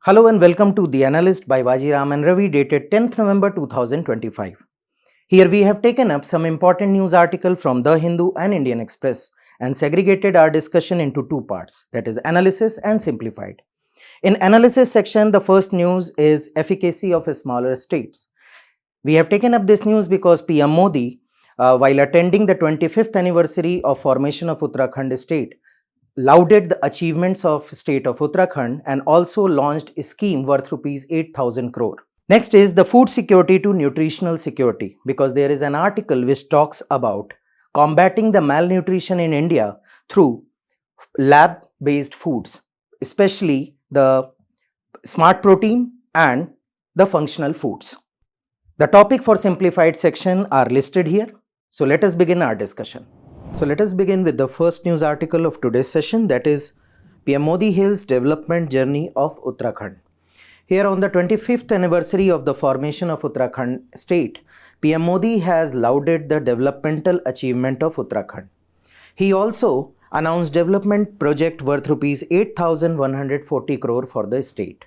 Hello and welcome to The Analyst by Vajiram and Ravi dated 10th November 2025. Here we have taken up some important news article from The Hindu and Indian Express and segregated our discussion into two parts, that is analysis and simplified. In analysis section, the first news is efficacy of smaller states. We have taken up this news because PM Modi, while attending the 25th anniversary of formation of Uttarakhand state, lauded the achievements of state of Uttarakhand and also launched a scheme worth rupees 8,000 crore. Next is the food security to nutritional security, because there is an article which talks about combating the malnutrition in India through lab-based foods, especially the smart protein and the functional foods. The topic for simplified section are listed here. So let us begin our discussion. So let us begin with the first news article of today's session, that is PM Modi hails development journey of Uttarakhand. Here on the 25th anniversary of the formation of Uttarakhand state, PM Modi has lauded the developmental achievement of Uttarakhand. He also announced development project worth rupees 8,140 crore for the state.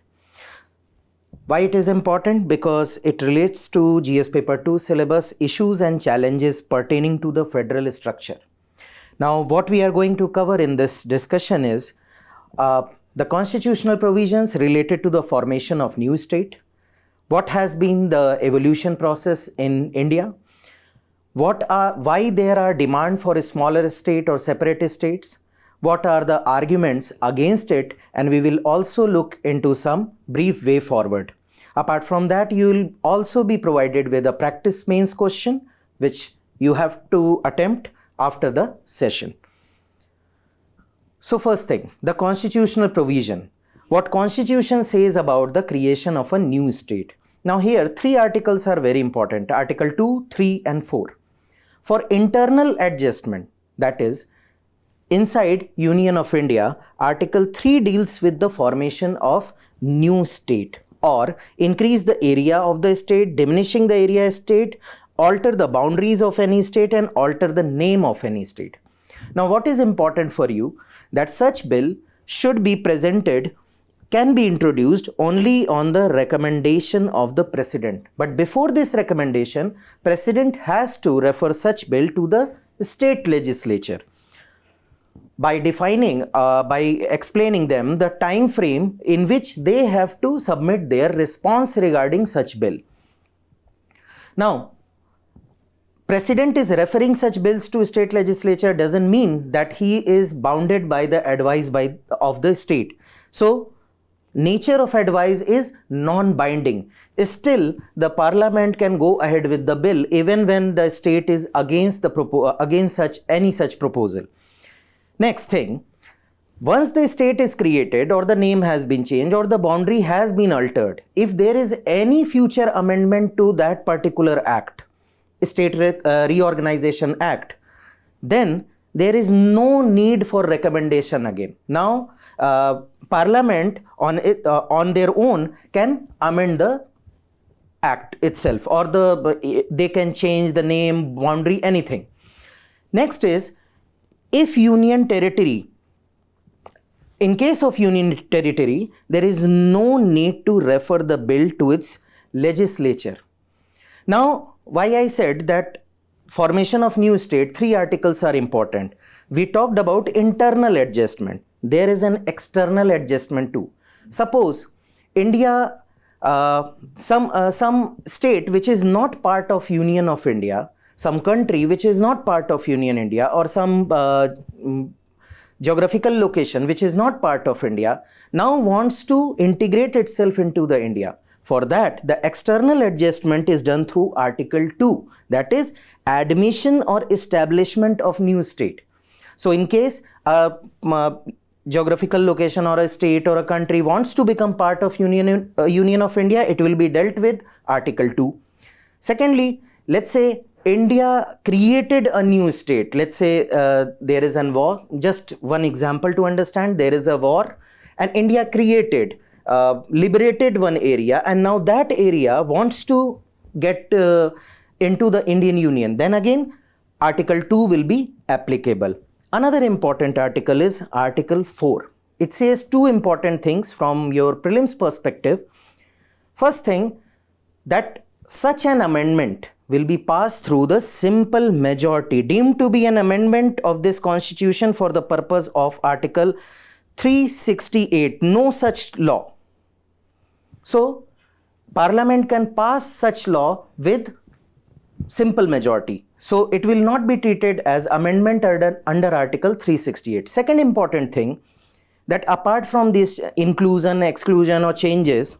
Why it is important? Because it relates to GS paper 2 syllabus issues and challenges pertaining to the federal structure. Now, what we are going to cover in this discussion is the constitutional provisions related to the formation of new state, what has been the evolution process in India, why there are demand for a smaller state or separate states, what are the arguments against it, and we will also look into some brief way forward. Apart from that, you will also be provided with a practice mains question which you have to attempt after the session. So first thing, the constitutional provision. What constitution says about the creation of a new state? Now here three articles are very important, article 2, 3 and 4. For internal adjustment, that is inside Union of India, article 3 deals with the formation of new state or increase the area of the state, diminishing the area state, alter the boundaries of any state and alter the name of any state. Now what is important for you, that such bill should be presented, can be introduced only on the recommendation of the president. But before this recommendation, president has to refer such bill to the state legislature by defining, by explaining them the time frame in which they have to submit their response regarding such bill. Now, President is referring such bills to state legislature doesn't mean that he is bounded by the advice of the state. So, nature of advice is non-binding. Still, the parliament can go ahead with the bill even when the state is against any such proposal. Next thing, once the state is created or the name has been changed or the boundary has been altered, if there is any future amendment to that particular act, State Reorganization Act, then there is no need for recommendation again. Now, Parliament on their own can amend the act itself, or they can change the name, boundary, anything. Next is, if Union Territory, in case of Union Territory, there is no need to refer the bill to its legislature. Now, why I said that formation of new state, three articles are important. We talked about internal adjustment. There is an external adjustment too. Suppose India, some state which is not part of Union of India, some country which is not part of Union India, or some geographical location which is not part of India, now wants to integrate itself into the India. For that, the external adjustment is done through Article 2, that is admission or establishment of new state. So in case a geographical location or a state or a country wants to become part of Union of India, it will be dealt with Article 2. Secondly, let's say India created a new state. Let's say there is a war. Just one example to understand, there is a war and India created liberated one area, and now that area wants to get into the Indian Union, then again Article 2 will be applicable. Another important article is Article 4. it says two important things from your prelims perspective. First thing, that such an amendment will be passed through the simple majority, deemed to be an amendment of this constitution for the purpose of Article 368. No such law. So, Parliament can pass such law with simple majority. So, it will not be treated as amendment under Article 368. Second important thing, that apart from this inclusion, exclusion or changes,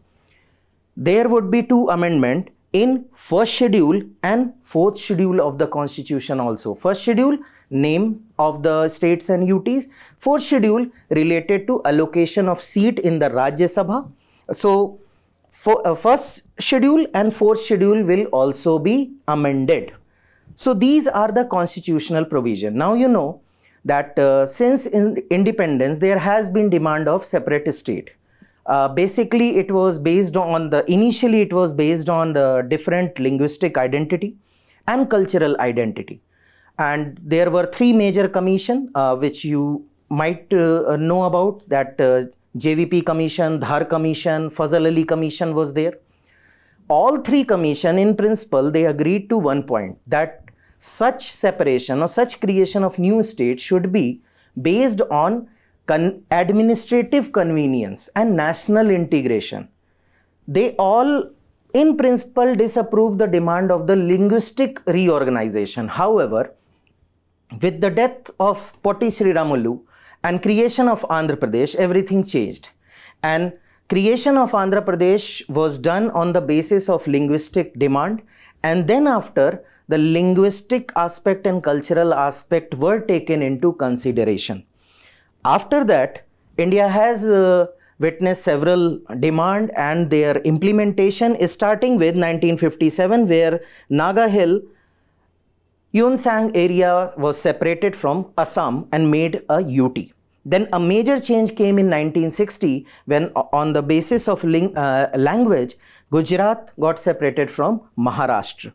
there would be two amendments in first schedule and fourth schedule of the constitution also. First schedule, name of the states and UTs. Fourth schedule related to allocation of seat in the Rajya Sabha. So, first schedule and fourth schedule will also be amended. So, these are the constitutional provision. Now, you know that since independence, there has been demand of separate state. Basically, it was based on initially it was based on the different linguistic identity and cultural identity. And there were three major commission which you might know about, that JVP Commission, Dhar Commission, Fazal Ali Commission was there. All three commission in principle, they agreed to one point, that such separation or such creation of new state should be based on administrative convenience and national integration. They all in principle disapprove the demand of the linguistic reorganization. However, with the death of Potti Sriramulu and creation of Andhra Pradesh, everything changed. And creation of Andhra Pradesh was done on the basis of linguistic demand, and then after, the linguistic aspect and cultural aspect were taken into consideration. After that, India has witnessed several demand, and their implementation is starting with 1957, where Naga Hill Yunsang area was separated from Assam and made a UT. Then a major change came in 1960 when on the basis of language, Gujarat got separated from Maharashtra.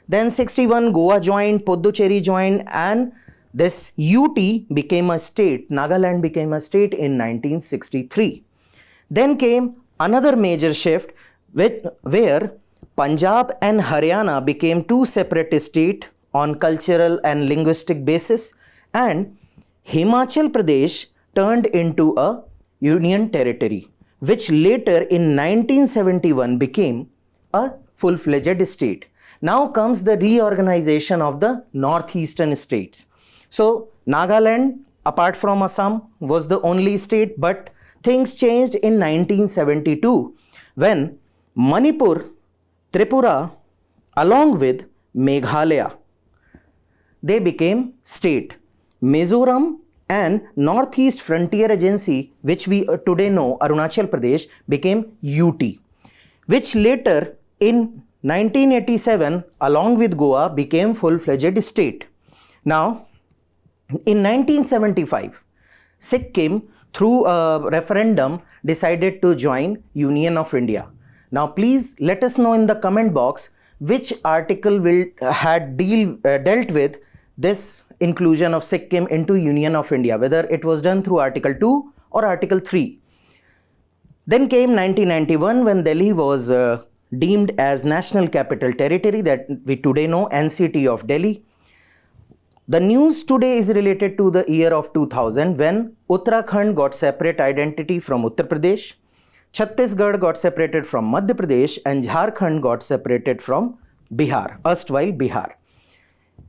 Then 61, Goa joined, Puducherry joined, and this UT became a state, Nagaland became a state in 1963. Then came another major shift where Punjab and Haryana became two separate states on cultural and linguistic basis, and Himachal Pradesh turned into a union territory, which later in 1971 became a full-fledged state. Now comes the reorganization of the northeastern states. So, Nagaland, apart from Assam, was the only state, but things changed in 1972 when Manipur, Tripura, along with Meghalaya, they became state. Mizoram and Northeast Frontier Agency, which we today know, Arunachal Pradesh, became UT, which later in 1987, along with Goa, became full-fledged state. Now, in 1975, Sikkim, through a referendum, decided to join Union of India. Now, please let us know in the comment box which article had dealt with this inclusion of Sikkim into Union of India, whether it was done through Article 2 or Article 3. Then came 1991 when Delhi was deemed as National Capital Territory, that we today know, NCT of Delhi. The news today is related to the year of 2000 when Uttarakhand got separate identity from Uttar Pradesh, Chhattisgarh got separated from Madhya Pradesh, and Jharkhand got separated from Bihar, erstwhile Bihar.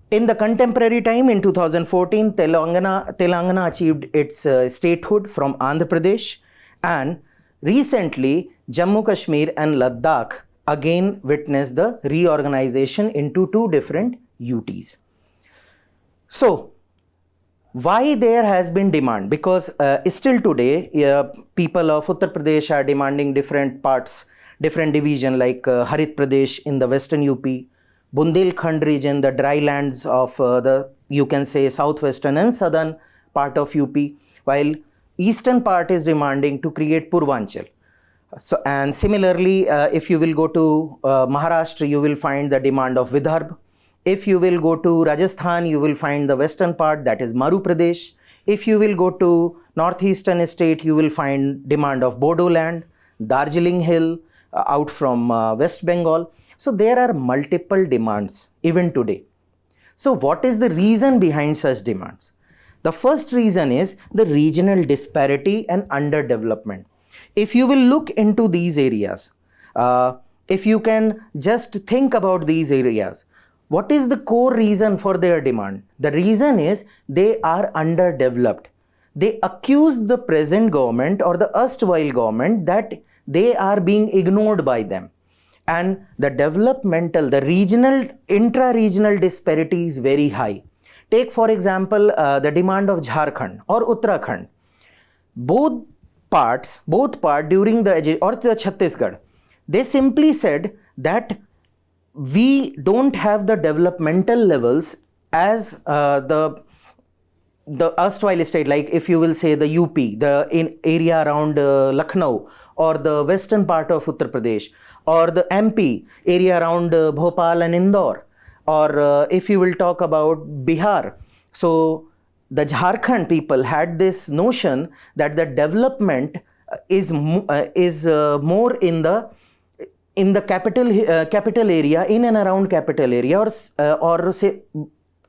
In the contemporary time, in 2014, Telangana achieved its statehood from Andhra Pradesh, and recently Jammu Kashmir and Ladakh again witnessed the reorganization into two different UTs. So, why there has been demand? Because still today, people of Uttar Pradesh are demanding different parts, different division like Harit Pradesh in the western UP, Bundelkhand region, the dry lands of you can say southwestern and southern part of UP, while eastern part is demanding to create Purvanchal. So, and similarly, if you will go to Maharashtra, you will find the demand of Vidarbha. If you will go to Rajasthan, you will find the western part, that is Maru Pradesh. If you will go to northeastern state, you will find demand of Bodoland, Darjeeling Hill, out from West Bengal. So there are multiple demands even today. So what is the reason behind such demands? The first reason is the regional disparity and underdevelopment. If you will look into these areas, if you can just think about these areas, what is the core reason for their demand? The reason is they are underdeveloped. They accuse the present government or the erstwhile government that they are being ignored by them. And the developmental, the regional, intra-regional disparity is very high. Take for example the demand of Jharkhand or Uttarakhand. Both parts during the, or the Chhattisgarh, they simply said that we don't have the developmental levels as the erstwhile state, like if you will say the UP, the area around Lucknow, or the western part of Uttar Pradesh, or the MP area around Bhopal and Indore, or if you will talk about Bihar. So the Jharkhand people had this notion that the development is more in the capital area, in and around capital area, or say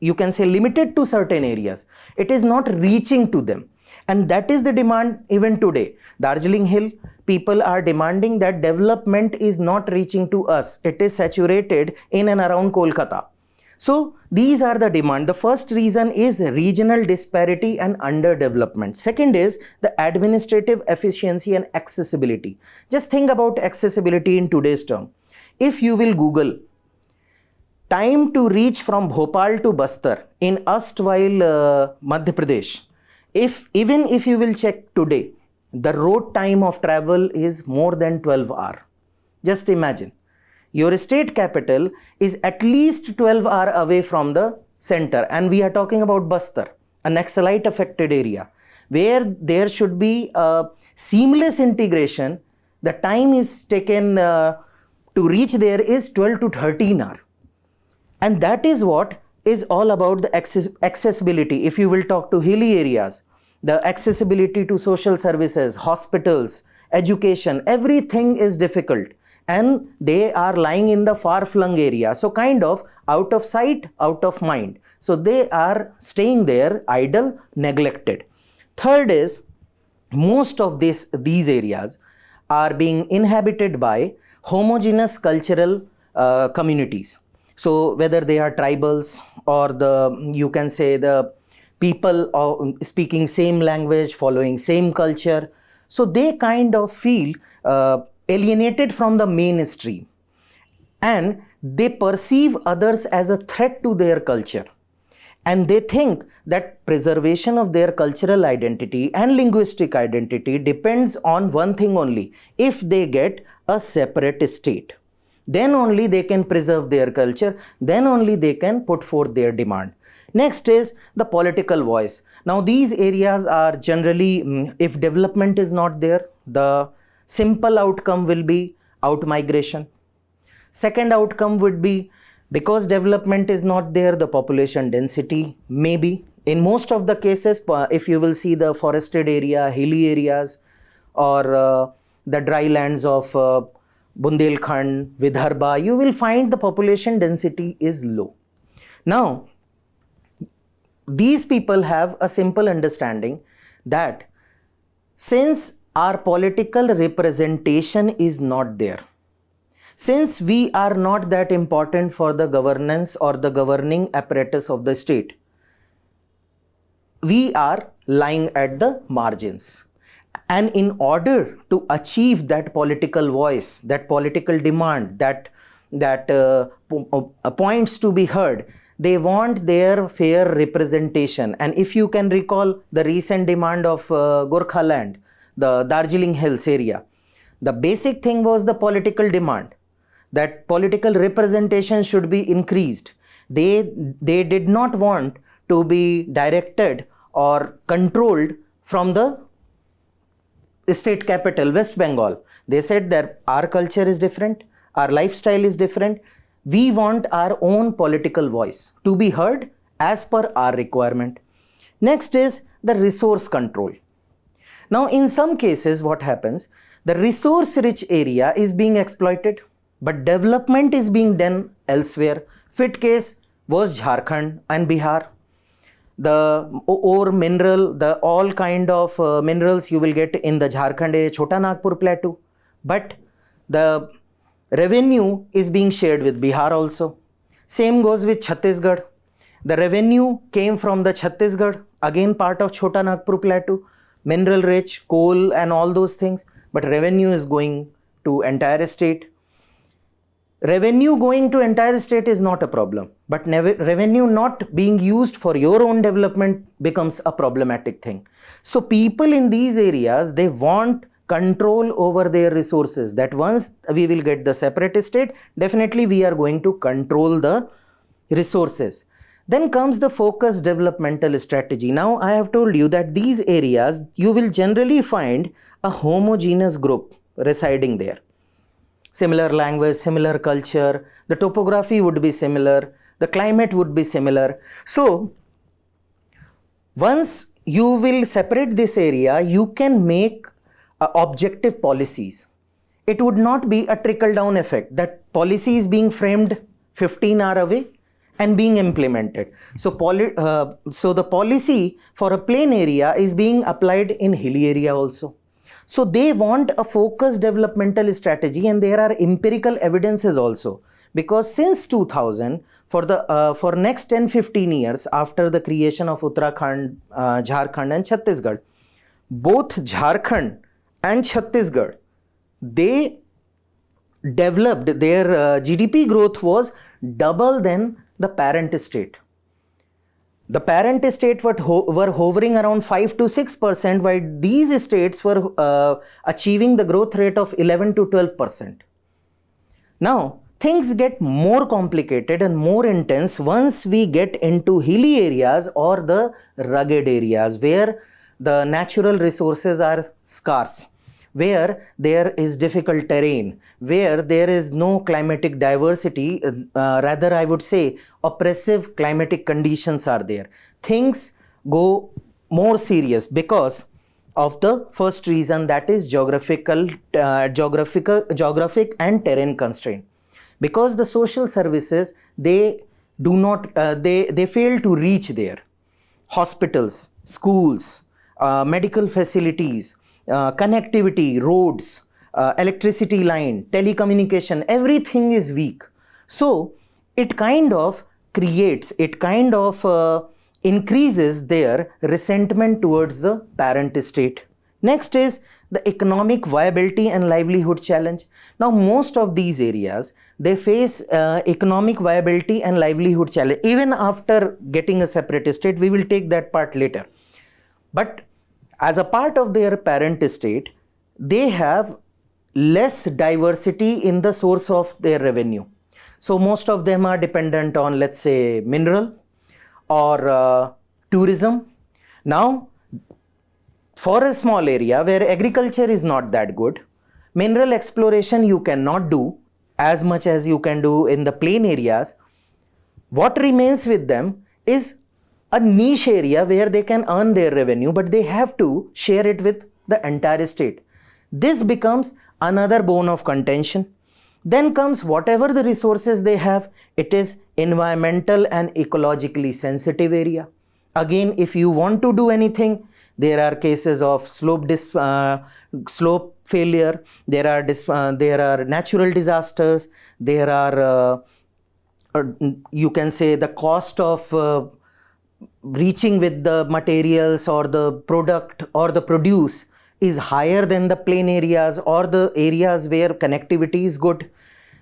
you can say limited to certain areas. It is not reaching to them, and that is the demand even today. Darjeeling Hill people are demanding that development is not reaching to us. It is saturated in and around Kolkata. So these are the demand. The first reason is regional disparity and underdevelopment. Second is the administrative efficiency and accessibility. Just think about accessibility in today's term. If you will Google time to reach from Bhopal to Bastar in erstwhile Madhya Pradesh, even if you will check today, the road time of travel is more than 12 hours. Just imagine. Your state capital is at least 12 hours away from the center, and we are talking about Bastar, a Naxalite affected area, where there should be a seamless integration. The time is taken to reach there is 12 to 13 hours. And that is what is all about the accessibility. If you will talk to hilly areas, the accessibility to social services, hospitals, education, everything is difficult. And they are lying in the far-flung area. So kind of out of sight, out of mind. So they are staying there idle, neglected. Third is, most of these areas are being inhabited by homogeneous cultural communities. So whether they are tribals or you can say the people speaking same language, following same culture. So they kind of feel alienated from the mainstream, and they perceive others as a threat to their culture, and they think that preservation of their cultural identity and linguistic identity depends on one thing only: if they get a separate state, then only they can preserve their culture, then only they can put forth their demand. Next is the political voice. Now these areas are generally, if development is not there, the simple outcome will be out-migration. Second outcome would be, because development is not there, the population density may be. In most of the cases, if you will see the forested area, hilly areas, or the dry lands of Bundelkhand, Vidarbha, you will find the population density is low. Now, these people have a simple understanding that since our political representation is not there, since we are not that important for the governance or the governing apparatus of the state, we are lying at the margins. And in order to achieve that political voice, that political demand, that points to be heard, they want their fair representation. And if you can recall the recent demand of Gorkhaland, the Darjeeling Hills area, the basic thing was the political demand, that political representation should be increased. They did not want to be directed or controlled from the state capital, West Bengal. They said that our culture is different, our lifestyle is different. We want our own political voice to be heard as per our requirement. Next is the resource control. Now, in some cases, what happens? The resource-rich area is being exploited, but development is being done elsewhere. Fit case was Jharkhand and Bihar. The ore mineral, the all kind of minerals you will get in the Jharkhand area, Chota Nagpur plateau. But the revenue is being shared with Bihar also. Same goes with Chhattisgarh. The revenue came from the Chhattisgarh, again part of Chota Nagpur plateau, mineral rich, coal and all those things. But revenue is going to entire state. Revenue going to entire state is not a problem, but revenue not being used for your own development becomes a problematic thing. So people in these areas, they want control over their resources, that once we will get the separate state, definitely we are going to control the resources. Then comes the focused developmental strategy. Now I have told you that these areas, you will generally find a homogeneous group residing there. Similar language, similar culture, the topography would be similar, the climate would be similar. So, once you will separate this area, you can make objective policies. It would not be a trickle-down effect that policy is being framed 15 hours away and being implemented. So, the policy for a plain area is being applied in hilly area also. So they want a focused developmental strategy, and there are empirical evidences also, because since 2000, for next 10-15 years after the creation of Uttarakhand, Jharkhand and Chhattisgarh, both Jharkhand and Chhattisgarh, they developed, their GDP growth was double than the parent state. The parent state were hovering around 5 to 6%, while these states were achieving the growth rate of 11 to 12%. Now, things get more complicated and more intense once we get into hilly areas or the rugged areas where the natural resources are scarce, where there is difficult terrain, where there is no climatic diversity, rather I would say oppressive climatic conditions are there. Things go more serious because of the first reason, that is geographic and terrain constraint. Because the social services, they do not, they fail to reach there. Hospitals, schools, medical facilities, connectivity, roads, electricity line, telecommunication, everything is weak. So it kind of creates, it kind of increases their resentment towards the parent state. Next is the economic viability and livelihood challenge. Now most of these areas, they face economic viability and livelihood challenge. Even after getting a separate state, we will take that part later. But as a part of their parent state, they have less diversity in the source of their revenue. So most of them are dependent on, let's say, mineral or tourism. Now, for a small area where agriculture is not that good, mineral exploration you cannot do as much as you can do in the plain areas. What remains with them is a niche area where they can earn their revenue, but they have to share it with the entire state. This becomes another bone of contention. Then comes whatever the resources they have, it is environmental and ecologically sensitive area. Again, if you want to do anything, there are cases of slope failure, there are natural disasters, there are, you can say, the cost of reaching with the materials or the product or the produce is higher than the plain areas or the areas where connectivity is good.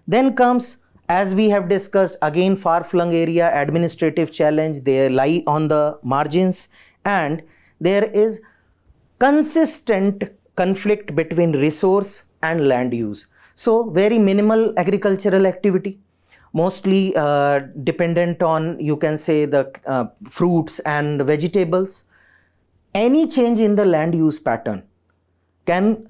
Then comes, as we have discussed, again far-flung area, administrative challenge, they lie on the margins, and there is consistent conflict between resource and land use. So very minimal agricultural activity, mostly dependent on, you can say, the fruits and vegetables. Any change in the land use pattern can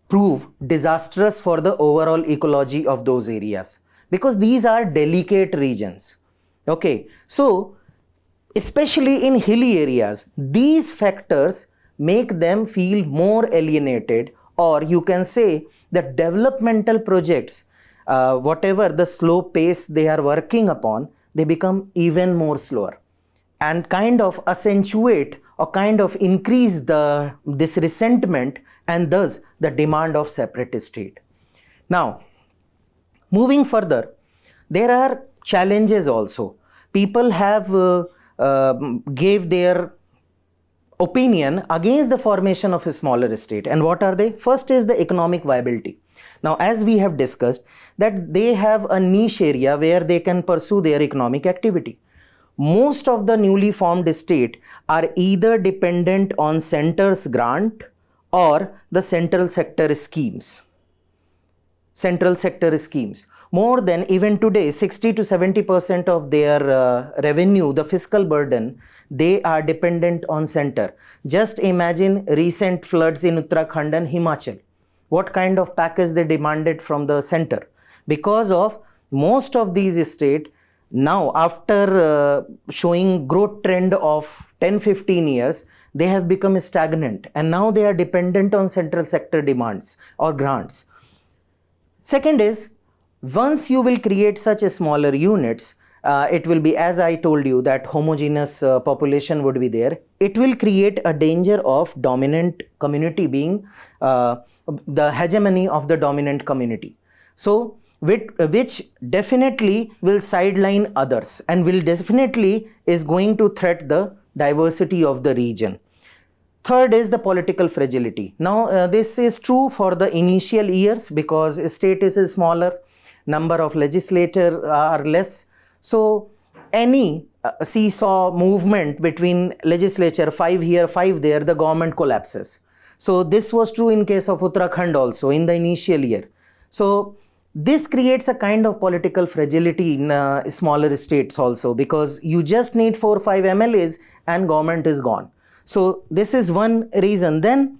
prove disastrous for the overall ecology of those areas, because these are delicate regions. Okay, so especially in hilly areas, these factors make them feel more alienated, or you can say that developmental projects, whatever the slow pace they are working upon, they become even more slower and kind of accentuate or kind of increase this resentment and thus the demand of separate state. Now, moving further, there are challenges also. People have gave their opinion against the formation of a smaller state. And what are they? First is the economic viability. Now, as we have discussed, that they have a niche area where they can pursue their economic activity. Most of the newly formed state are either dependent on center's grant or the central sector schemes. More than, even today, 60 to 70% of their revenue, the fiscal burden, they are dependent on center. Just imagine recent floods in Uttarakhand and Himachal. What kind of package they demanded from the center? Because of most of these states, now after showing growth trend of 10-15 years, they have become stagnant and now they are dependent on central sector demands or grants. Second is, once you will create such a smaller units, it will be, as I told you, that homogeneous population would be there. It will create a danger of dominant community being the hegemony of the dominant community. So, which definitely will sideline others and will definitely is going to threat the diversity of the region. Third is the political fragility. Now, this is true for the initial years because state is smaller, number of legislators are less. So, any seesaw movement between legislature, 5 here, 5 there, the government collapses. So, this was true in case of Uttarakhand also in the initial year. So, this creates a kind of political fragility in smaller states also, because you just need 4 or 5 MLAs and government is gone. So, this is one reason. Then,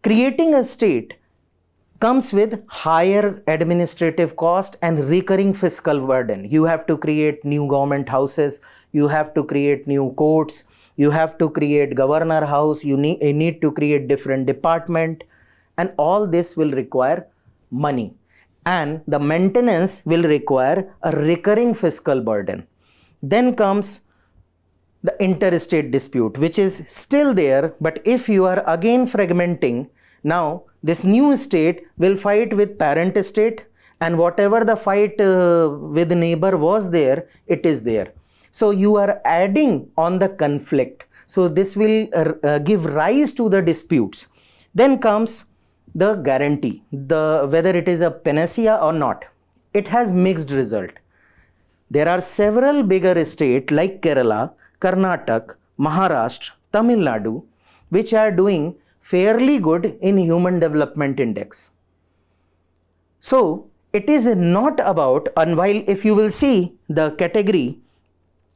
creating a state comes with higher administrative cost and recurring fiscal burden. You have to create new government houses, you have to create new courts, you have to create governor house, you need to create different department, and all this will require money. And the maintenance will require a recurring fiscal burden. Then comes the interstate dispute, which is still there, but if you are again fragmenting, now this new state will fight with parent state, and whatever the fight with neighbor was there, it is there. So you are adding on the conflict. So this will give rise to the disputes. Then comes the guarantee, whether it is a panacea or not. It has mixed result. There are several bigger states like Kerala, Karnataka, Maharashtra, Tamil Nadu, which are doing fairly good in Human Development Index. So, it is not about, and while if you will see the category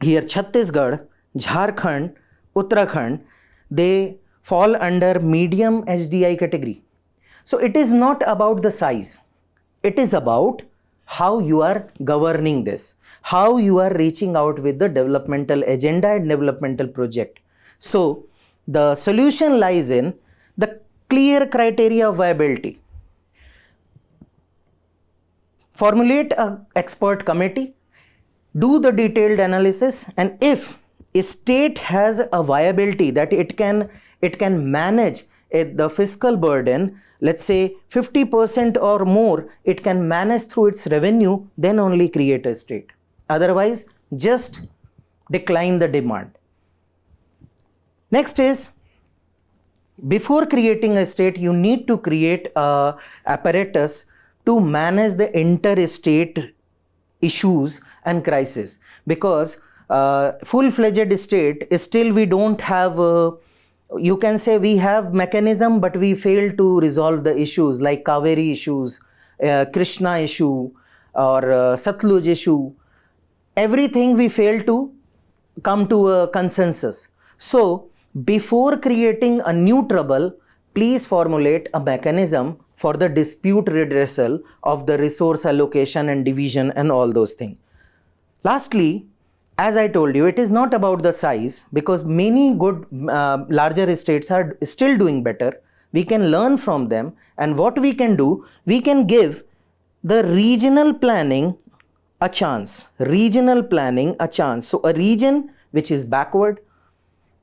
here, Chhattisgarh, Jharkhand, Uttarakhand, they fall under medium HDI category. So, it is not about the size. It is about how you are governing this, how you are reaching out with the developmental agenda and developmental project. So, the solution lies in the clear criteria of viability. Formulate an expert committee, do the detailed analysis, and if a state has a viability that it can manage the fiscal burden, let's say 50% or more, it can manage through its revenue, then only create a state. Otherwise, just decline the demand. Next is, before creating a state, you need to create an apparatus to manage the interstate issues and crises, because full-fledged state is still we don't have, you can say we have mechanism, but we fail to resolve the issues like Kaveri issues, Krishna issue or Satluj issue. Everything we fail to come to a consensus. So, before creating a new trouble, please formulate a mechanism for the dispute redressal of the resource allocation and division and all those things. Lastly, As I told you, it is not about the size, because many good larger states are still doing better. We can learn from them, and what we can do, we can give the regional planning a chance. Regional planning a chance. So a region which is backward,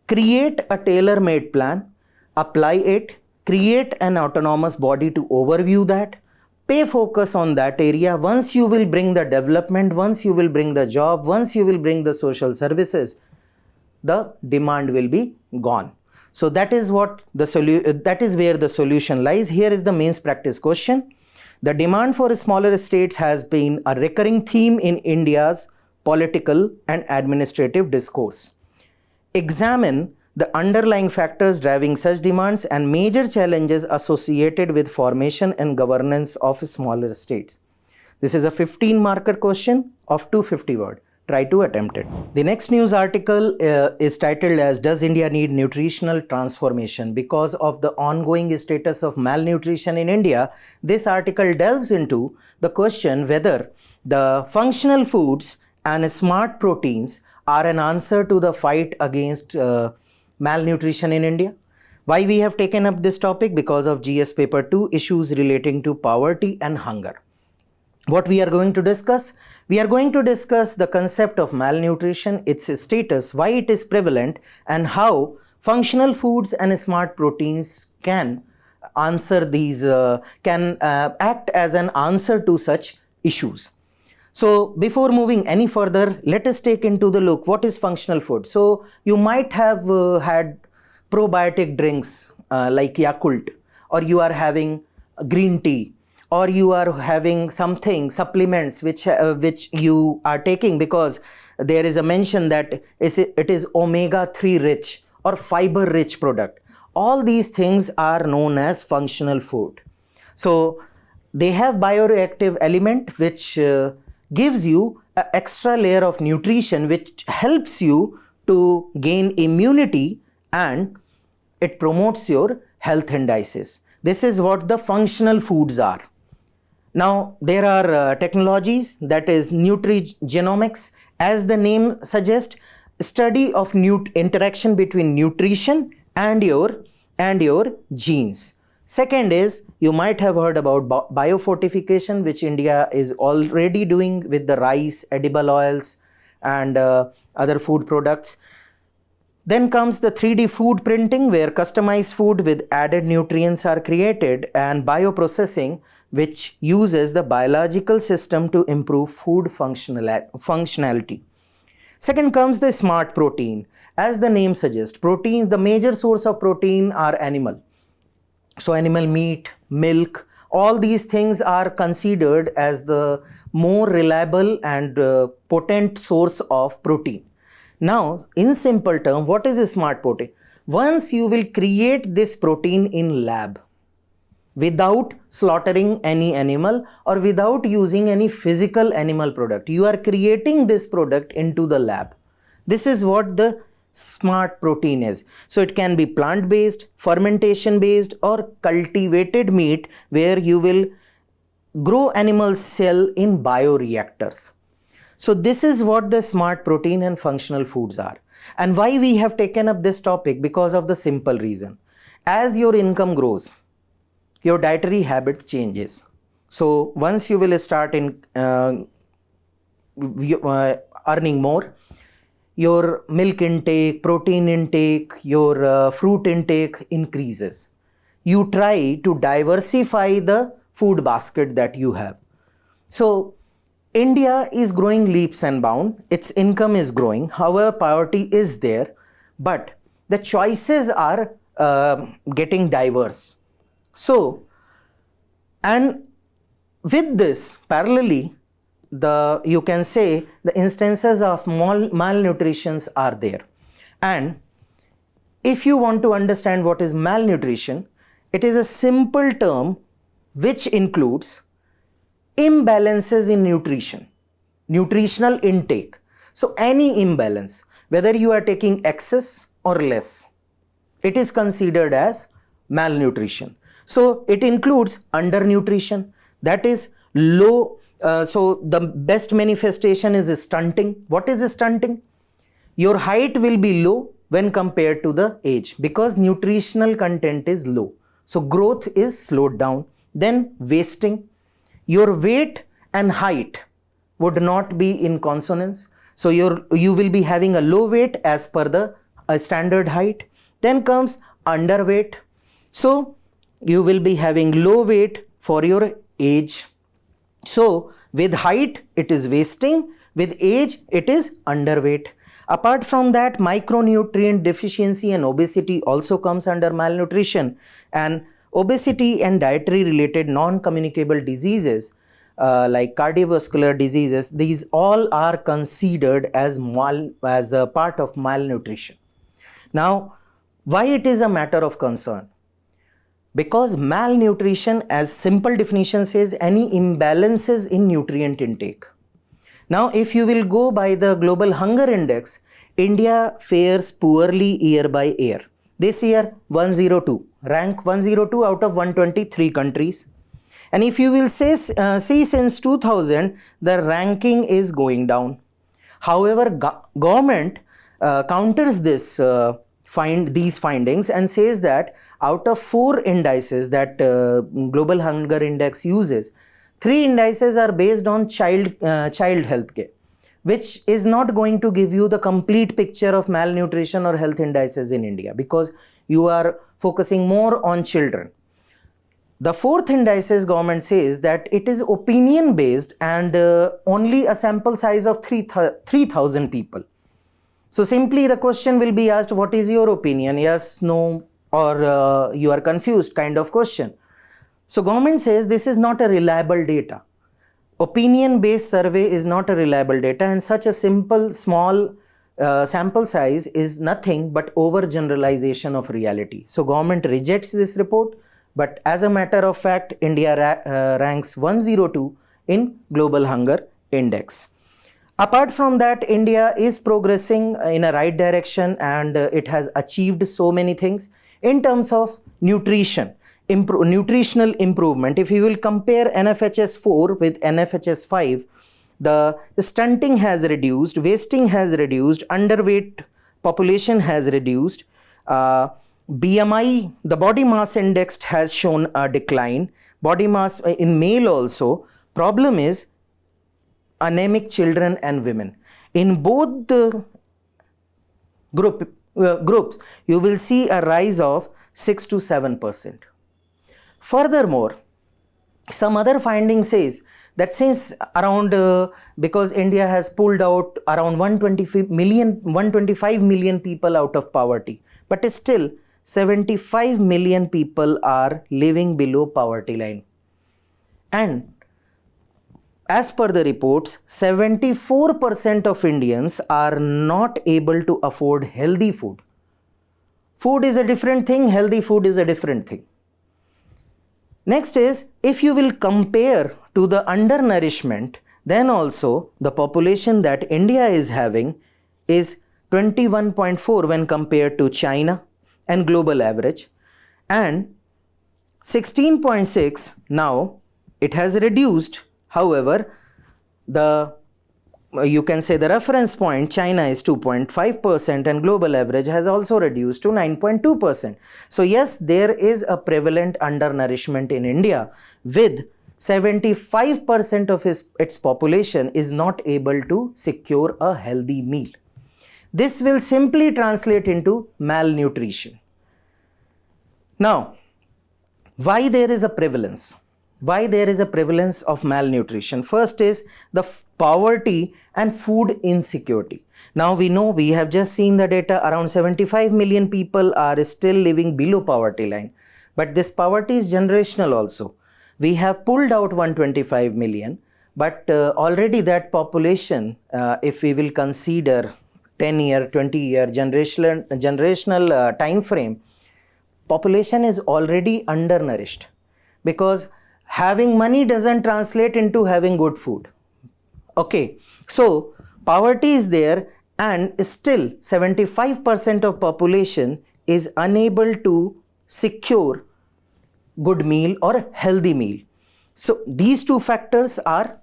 create a tailor-made plan, apply it, create an autonomous body to overview that, pay focus on that area. Once you will bring the development, once you will bring the job, once you will bring the social services, the demand will be gone. So that is what that is where the solution lies. Here is the mains practice question. The demand for smaller states has been a recurring theme in India's political and administrative discourse. Examine the underlying factors driving such demands and major challenges associated with formation and governance of smaller states. This is a 15-marker question of 250 words. Try to attempt it. The next news article is titled as "Does India Need Nutritional Transformation?" Because of the ongoing status of malnutrition in India, this article delves into the question whether the functional foods and smart proteins are an answer to the fight against malnutrition in India. Why we have taken up this topic? Because of GS paper 2 issues relating to poverty and hunger. What we are going to discuss? We are going to discuss the concept of malnutrition, its status, why it is prevalent, and how functional foods and smart proteins can answer these, act as an answer to such issues. So before moving any further, let us take into the look what is functional food. So you might have had probiotic drinks like Yakult, or you are having green tea, or you are having something, supplements which you are taking because there is a mention that it is omega-3 rich or fiber rich product. All these things are known as functional food. So they have bioreactive element which gives you an extra layer of nutrition which helps you to gain immunity, and it promotes your health indices. This is what the functional foods are. Now, there are technologies, that is nutrigenomics. As the name suggests, study of interaction between nutrition and your genes. Second is, you might have heard about biofortification, which India is already doing with the rice, edible oils, and other food products. Then comes the 3D food printing, where customized food with added nutrients are created, and bioprocessing, which uses the biological system to improve food functionality. Second comes the smart protein. As the name suggests, proteins, the major source of protein are animal. So animal meat, milk, all these things are considered as the more reliable and potent source of protein. Now, in simple term, what is a smart protein? Once you will create this protein in lab, without slaughtering any animal or without using any physical animal product, you are creating this product into the lab. This is what the smart protein is. So it can be plant-based, fermentation-based, or cultivated meat, where you will grow animal cell in bioreactors. So this is what the smart protein and functional foods are. And why we have taken up this topic? Because of the simple reason. As your income grows, your dietary habit changes. So once you will start in earning more, your milk intake, protein intake, your fruit intake increases. You try to diversify the food basket that you have. So India is growing leaps and bounds. Its income is growing. However, poverty is there, but the choices are getting diverse. So, and with this, parallelly, you can say the instances of malnutrition are there. And if you want to understand what is malnutrition, it is a simple term which includes imbalances in nutrition, nutritional intake. So any imbalance, whether you are taking excess or less, it is considered as malnutrition. So it includes undernutrition, that is low So the best manifestation is stunting. What is stunting? Your height will be low when compared to the age because nutritional content is low. So growth is slowed down. Then wasting. Your weight and height would not be in consonance. So you will be having a low weight as per the standard height. Then comes underweight. So you will be having low weight for your age. So with height it is wasting, with age it is underweight. Apart from that, micronutrient deficiency and obesity also comes under malnutrition, and obesity and dietary related non-communicable diseases like cardiovascular diseases, these all are considered as a part of malnutrition. Now, why it is a matter of concern? Because malnutrition, as simple definition says, any imbalances in nutrient intake. Now, if you will go by the global hunger index, India fares poorly year by year. This year 102, rank 102 out of 123 countries. And if you will see since 2000, the ranking is going down. However, government counters these findings and says that out of 4 indices that global hunger index uses, 3 indices are based on child health care, which is not going to give you the complete picture of malnutrition or health indices in India because you are focusing more on children. The 4th indices government says that it is opinion based and only a sample size of 3,000 people. So simply the question will be asked, what is your opinion? Yes, no, or you are confused kind of question. So government says this is not a reliable data. Opinion based survey is not a reliable data, and such a simple small sample size is nothing but overgeneralization of reality. So government rejects this report, but as a matter of fact, India ranks 102 in global hunger index. Apart from that, India is progressing in a right direction and it has achieved so many things in terms of nutrition. Nutritional improvement. If you will compare NFHS 4 with NFHS 5, the stunting has reduced, wasting has reduced, underweight population has reduced, BMI, the body mass index, has shown a decline, body mass in male also. Problem is anemic children and women. In both the groups, you will see a rise of 6 to 7%. Furthermore, some other finding says that since around, because India has pulled out around 125 million people out of poverty, but still 75 million people are living below poverty line. And as per the reports, 74% of Indians are not able to afford healthy food. Food is a different thing, healthy food is a different thing. Next is, if you will compare to the undernourishment, then also the population that India is having is 21.4 when compared to China and global average, and 16.6 now it has reduced. However, you can say the reference point, China is 2.5% and global average has also reduced to 9.2%. So yes, there is a prevalent undernourishment in India, with 75% of its population is not able to secure a healthy meal. This will simply translate into malnutrition. Now, why there is a prevalence? Why there is a prevalence of malnutrition? First is the poverty and food insecurity. Now we know, we have just seen the data, around 75 million people are still living below poverty line. But this poverty is generational also. We have pulled out 125 million, but already that population, if we will consider 10-year, 20-year generational time frame, population is already undernourished, because having money doesn't translate into having good food. Okay, so poverty is there, and still 75% of population is unable to secure good meal or healthy meal. So these two factors are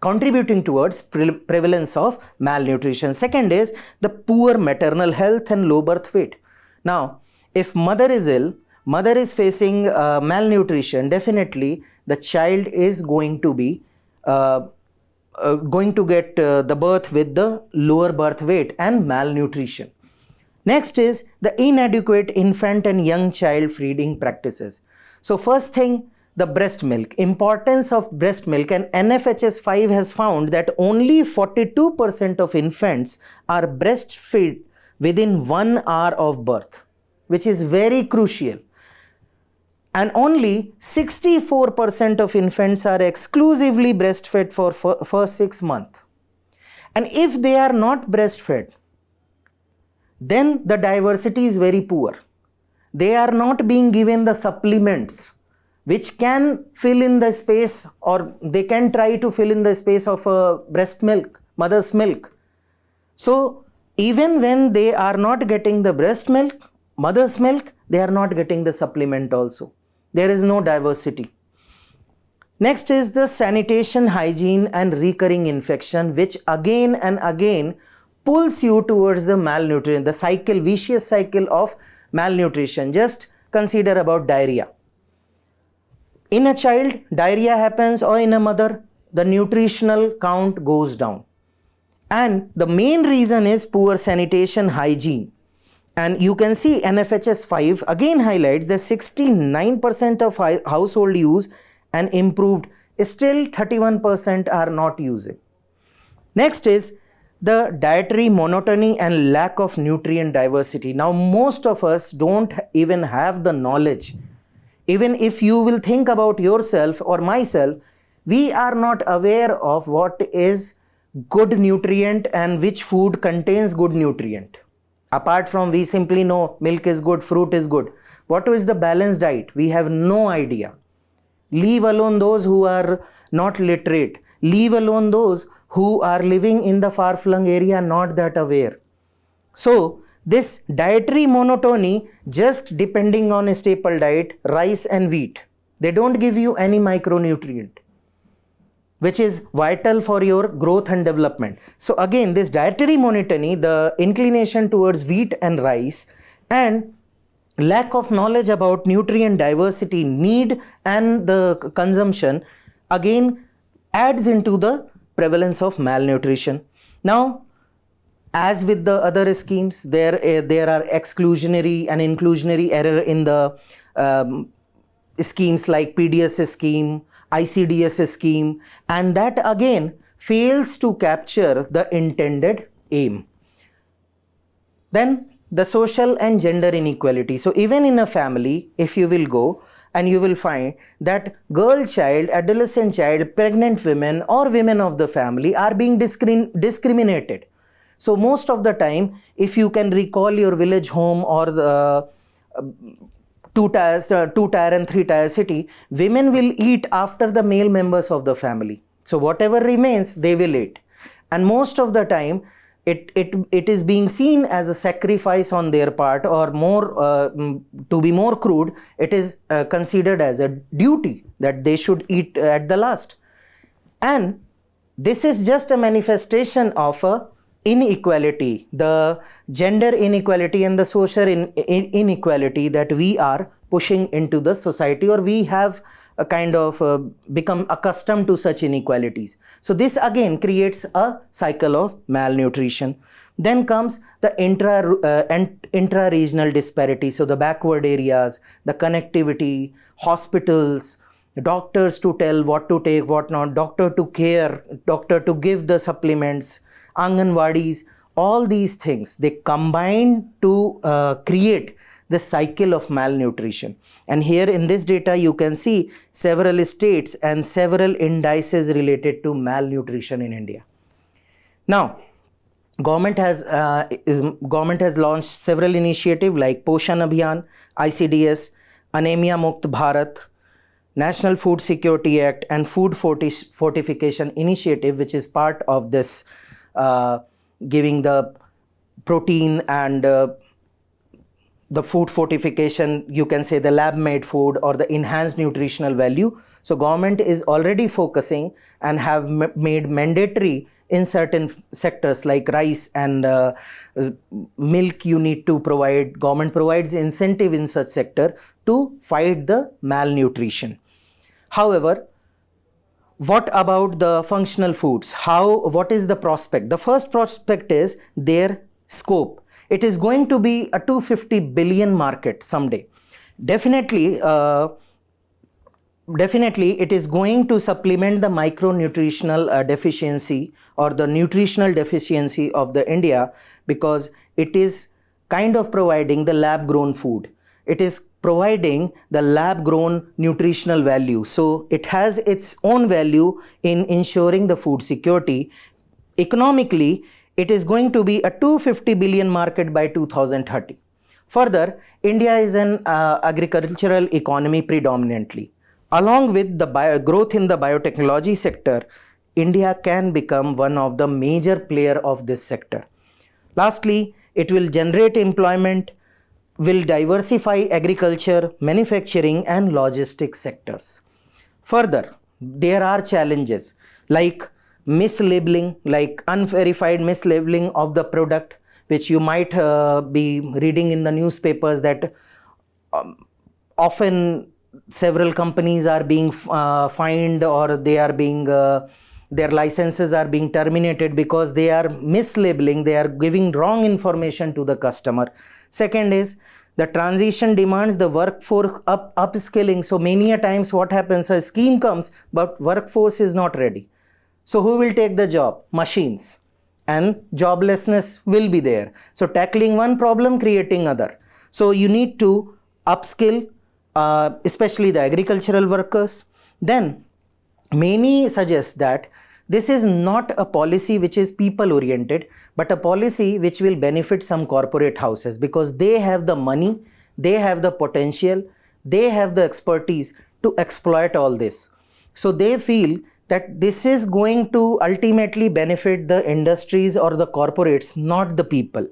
contributing towards prevalence of malnutrition. Second is the poor maternal health and low birth weight. Now, if mother is ill, mother is facing malnutrition, definitely the child is going to be get the birth with the lower birth weight and malnutrition. Next is the inadequate infant and young child feeding practices. So first thing, the breast milk. Importance of breast milk, and NFHS 5 has found that only 42% of infants are breastfed within 1 hour of birth, which is very crucial. And only 64% of infants are exclusively breastfed for first 6 months. And if they are not breastfed, then the diversity is very poor. They are not being given the supplements which can fill in the space, or they can try to fill in the space of breast milk, mother's milk. So even when they are not getting the breast milk, mother's milk, they are not getting the supplement also. There is no diversity. Next is the sanitation, hygiene and recurring infection, which again and again pulls you towards the malnutrition, the cycle, vicious cycle of malnutrition. Just consider about diarrhea. In a child, diarrhea happens, or in a mother, the nutritional count goes down. And the main reason is poor sanitation, hygiene. And you can see NFHS 5 again highlights that 69% of household use and improved, still 31% are not using. Next is the dietary monotony and lack of nutrient diversity. Now most of us don't even have the knowledge. Even if you will think about yourself or myself, we are not aware of what is good nutrient and which food contains good nutrient. Apart from we simply know milk is good, fruit is good. What is the balanced diet? We have no idea. Leave alone those who are not literate. Leave alone those who are living in the far-flung area, not that aware. So this dietary monotony, just depending on a staple diet, rice and wheat, they don't give you any micronutrient, which is vital for your growth and development. So again, this dietary monotony, the inclination towards wheat and rice, and lack of knowledge about nutrient diversity, need and the consumption, again adds into the prevalence of malnutrition. Now, as with the other schemes, there are exclusionary and inclusionary error in the schemes like PDS scheme, ICDS scheme, and that again fails to capture the intended aim. Then the social and gender inequality. So even in a family, if you will go and you will find that girl child, adolescent child, pregnant women or women of the family are being discriminated. So most of the time, if you can recall your village home or the two-tier and three-tier city, women will eat after the male members of the family. So whatever remains, they will eat. And most of the time, it is being seen as a sacrifice on their part, or more, to be more crude, it is considered as a duty that they should eat at the last. And this is just a manifestation of a inequality, the gender inequality and the social inequality that we are pushing into the society, or we have a kind of become accustomed to such inequalities. So this again creates a cycle of malnutrition. Then comes the intra-regional disparity. So the backward areas, the connectivity, hospitals, doctors to tell what to take, what not, doctor to care, doctor to give the supplements, Anganwadis, all these things, they combine to create the cycle of malnutrition. And here in this data, you can see several states and several indices related to malnutrition in India. Now, government has launched several initiatives like Poshan Abhiyan, ICDS, Anemia Mukt Bharat, National Food Security Act, and Food Fortification Initiative, which is part of this giving the protein and the food fortification, you can say the lab made food or the enhanced nutritional value. So government is already focusing and have made mandatory in certain sectors like rice and milk. You need to provide, government provides incentive in such sector to fight the malnutrition. However, what about the functional foods? What is the prospect? The first prospect is their scope. It is going to be a 250 billion market someday. Definitely, it is going to supplement the micronutritional deficiency or the nutritional deficiency of the India, because it is kind of providing the lab grown food. It is providing the lab grown nutritional value. So it has its own value in ensuring the food security. Economically, it is going to be a 250 billion market by 2030. Further, India is an agricultural economy predominantly. Along with the growth in the biotechnology sector, India can become one of the major player of this sector. Lastly, it will generate employment, will diversify agriculture, manufacturing and logistics sectors. Further, there are challenges like mislabeling, like unverified mislabeling of the product, which you might be reading in the newspapers that often several companies are being fined, or they are being their licenses are being terminated because they are mislabeling, they are giving wrong information to the customer. Second is the transition demands the workforce upskilling. So many a times what happens, a scheme comes but workforce is not ready. So who will take the job? Machines, and joblessness will be there. So tackling one problem, creating other. So you need to upskill, especially the agricultural workers. Then many suggest that this is not a policy which is people oriented, but a policy which will benefit some corporate houses, because they have the money, they have the potential, they have the expertise to exploit all this. So they feel that this is going to ultimately benefit the industries or the corporates, not the people.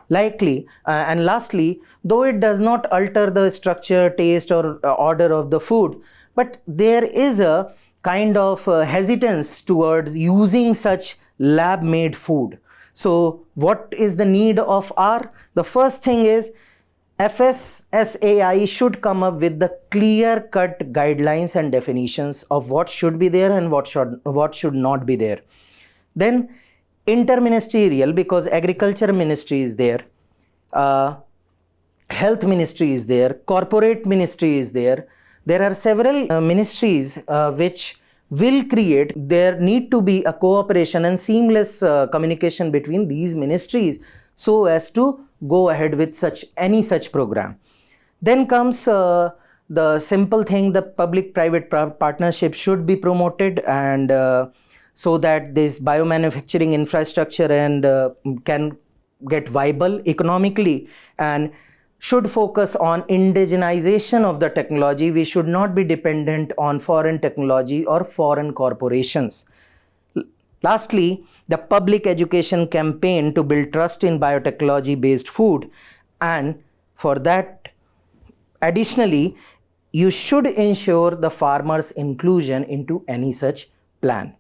Likely, and lastly, though it does not alter the structure, taste or order of the food, but there is a kind of hesitance towards using such lab made food. So what is the need of R? The first thing is FSSAI should come up with the clear-cut guidelines and definitions of what should be there and what should not be there. Then interministerial, because agriculture ministry is there, health ministry is there, corporate ministry is there. There are several ministries which will create, there need to be a cooperation and seamless communication between these ministries so as to go ahead with any such program. Then comes the simple thing, the public-private partnership should be promoted, and so that this biomanufacturing infrastructure and can get viable economically, and should focus on indigenization of the technology. We should not be dependent on foreign technology or foreign corporations. Lastly, the public education campaign to build trust in biotechnology based food, and for that additionally you should ensure the farmers' inclusion into any such plan.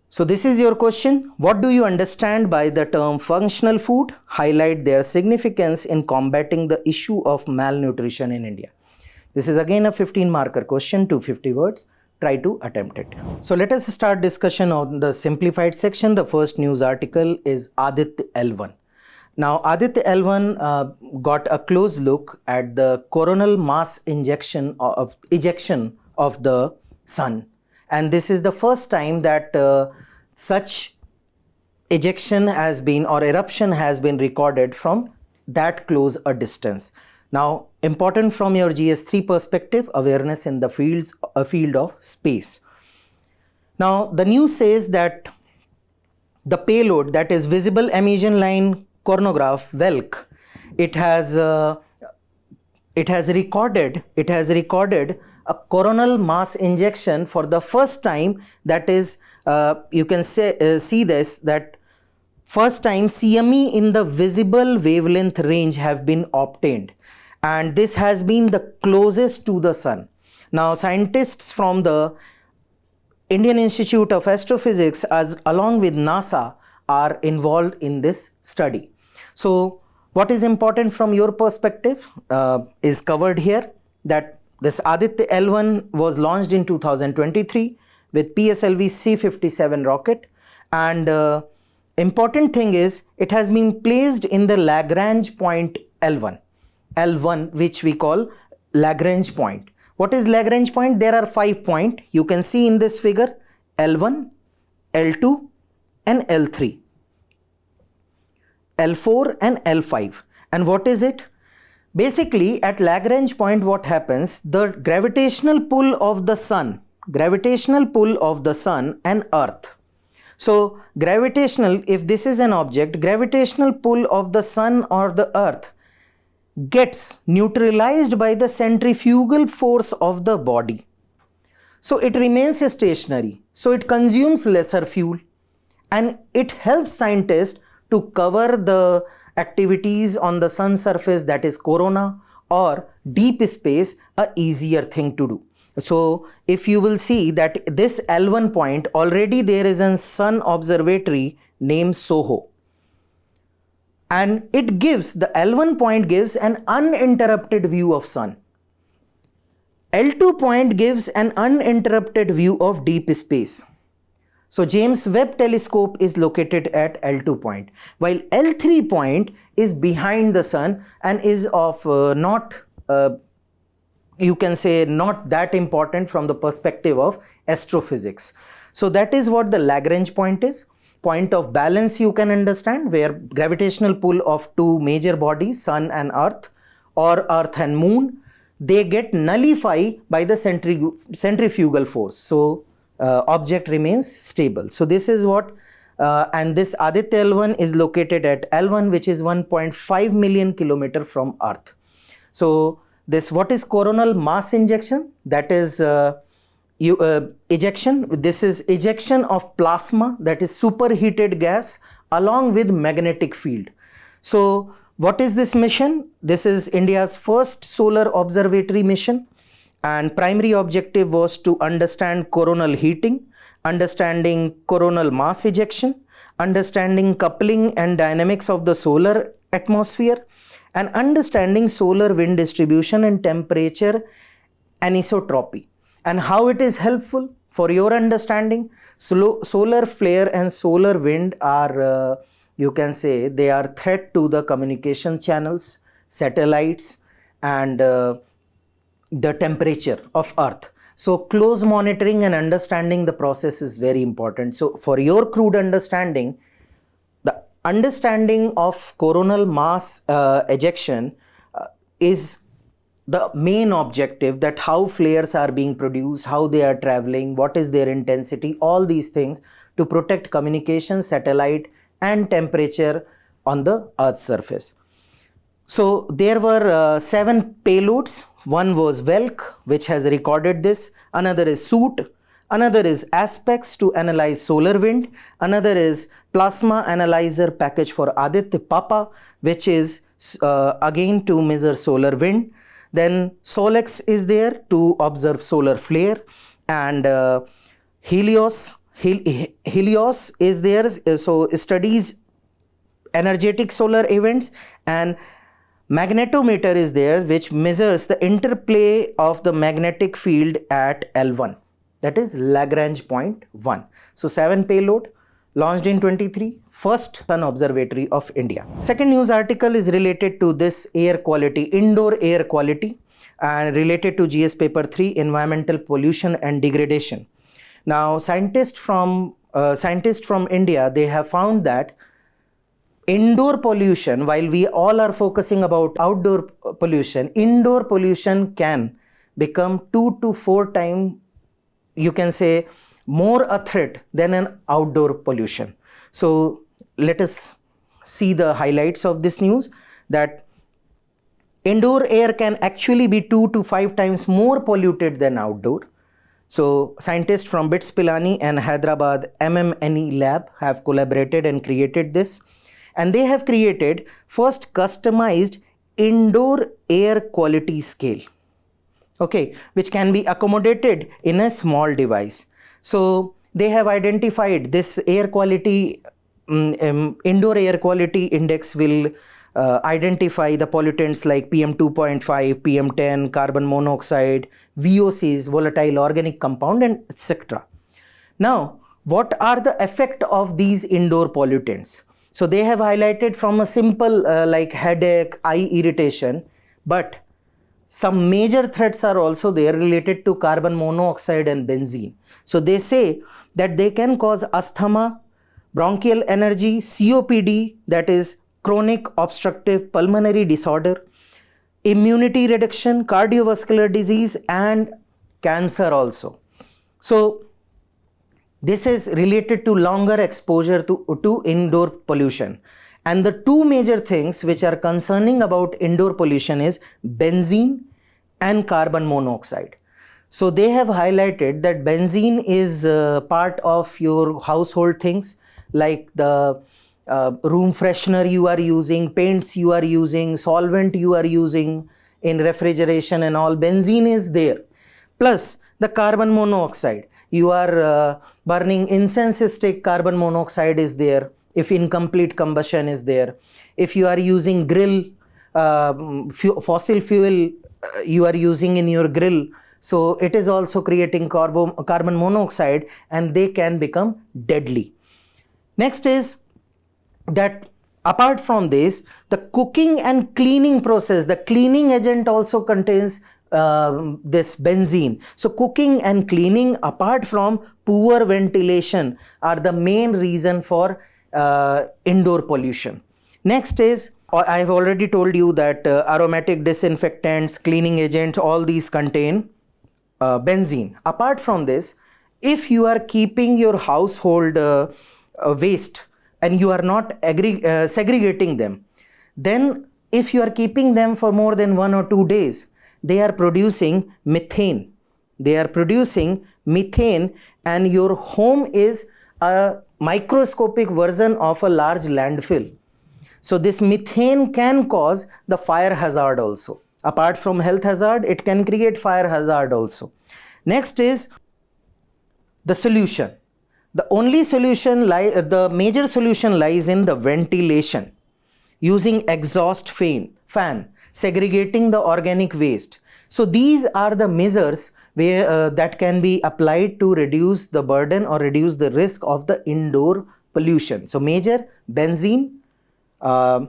So this is your question. What do you understand by the term functional food? Highlight their significance in combating the issue of malnutrition in India. This is again a 15-marker question, 250 words. Try to attempt it. So let us start discussion on the simplified section. The first news article is Aditya L. Now Aditya L got a close look at the coronal mass ejection of the sun, and this is the first time that such ejection has been or eruption has been recorded from that close a distance. Now, important from your GS3 perspective, awareness in the field of space. Now, the news says that the payload, that is visible emission line coronagraph (VELC), it has recorded a coronal mass injection for the first time. That is, you can see this, that first time CME in the visible wavelength range have been obtained, and this has been the closest to the sun. Now scientists from the Indian Institute of Astrophysics along with NASA are involved in this study. So what is important from your perspective is covered here, that this Aditya L1 was launched in 2023 with PSLV C-57 rocket, and important thing is it has been placed in the Lagrange point L1 which we call Lagrange point. What is Lagrange point? There are 5 points you can see in this figure: L1, L2 and L3, L4 and L5. And what is it? Basically at Lagrange point what happens, the gravitational pull of the sun and earth. So gravitational, if this is an object, gravitational pull of the sun or the earth gets neutralized by the centrifugal force of the body. So it remains stationary. So it consumes lesser fuel, and it helps scientists to cover the activities on the sun surface, that is corona or deep space, a easier thing to do. So if you will see that this L1 point, already there is a sun observatory named SOHO, and it gives, the L1 point gives an uninterrupted view of sun. L2 point gives an uninterrupted view of deep space. So James Webb telescope is located at L2 point, while L3 point is behind the sun and is of you can say not that important from the perspective of astrophysics. So that is what the Lagrange point is. Point of balance you can understand, where gravitational pull of two major bodies, sun and earth, or earth and moon, they get nullified by the centrifugal force. So object remains stable. So this is what and this Aditya L1 is located at L1, which is 1.5 million kilometer from earth. So this, what is coronal mass injection? That is ejection. This is ejection of plasma, that is superheated gas, along with magnetic field. So what is this mission? This is India's first solar observatory mission, and primary objective was to understand coronal heating, understanding coronal mass ejection, understanding coupling and dynamics of the solar atmosphere, and understanding solar wind distribution and temperature anisotropy, and how it is helpful for your understanding. Solar flare and solar wind are you can say they are threat to the communication channels, satellites, and the temperature of earth. So close monitoring and understanding the process is very important. So for your crude understanding, the understanding of coronal mass ejection is the main objective, that how flares are being produced, how they are traveling, what is their intensity, all these things to protect communication, satellite and temperature on the earth's surface. So there were 7 payloads. One was VELC, which has recorded this. Another is SOOT. Another is ASPEX to analyze solar wind. Another is Plasma Analyzer Package for Aditya Papa, which is again to measure solar wind. Then SOLEX is there to observe solar flare, and Helios is there, so studies energetic solar events, and magnetometer is there, which measures the interplay of the magnetic field at L1, that is Lagrange point 1. So 7 payload launched in 23, first sun observatory of India. Second news article is related to this air quality, indoor air quality, and related to GS paper 3, environmental pollution and degradation. Now scientists from India, they have found that indoor pollution, while we all are focusing about outdoor pollution, indoor pollution can become 2 to 4 times, you can say, more a threat than an outdoor pollution. So let us see the highlights of this news, that indoor air can actually be 2 to 5 times more polluted than outdoor. So scientists from BITS Pilani and Hyderabad MMNE lab have collaborated and created this, and they have created first customized indoor air quality scale, okay, which can be accommodated in a small device. So they have identified this air quality, indoor air quality index will identify the pollutants like PM 2.5, PM 10, carbon monoxide, VOCs, volatile organic compound, and etc. Now, what are the effect of these indoor pollutants? So they have highlighted from a simple like headache, eye irritation, but some major threats are also there related to carbon monoxide and benzene. So they say that they can cause asthma, bronchial energy, COPD, that is chronic obstructive pulmonary disorder, immunity reduction, cardiovascular disease, and cancer also. So this is related to longer exposure to indoor pollution. And the two major things which are concerning about indoor pollution is benzene and carbon monoxide. So they have highlighted that benzene is part of your household things like the room freshener you are using, paints you are using, solvent you are using in refrigeration and all. Benzene is there. Plus the carbon monoxide. You are burning incense stick, carbon monoxide is there. If incomplete combustion is there. If you are using grill, fossil fuel you are using in your grill, so it is also creating carbon monoxide, and they can become deadly. Next is that apart from this, the cooking and cleaning process, the cleaning agent also contains this benzene. So cooking and cleaning apart from poor ventilation are the main reason for indoor pollution. Next is, I have already told you that aromatic disinfectants, cleaning agents, all these contain benzene. Apart from this, if you are keeping your household waste and you are not segregating them, then if you are keeping them for more than 1 or 2 days, they are producing methane. They are producing methane, and your home is a microscopic version of a large landfill. So this methane can cause the fire hazard also. Apart from health hazard, it can create fire hazard also. Next is the solution. The only solution, the major solution lies in the ventilation, using exhaust fan, segregating the organic waste. So these are the measures where that can be applied to reduce the burden or reduce the risk of the indoor pollution. So major benzene, carbon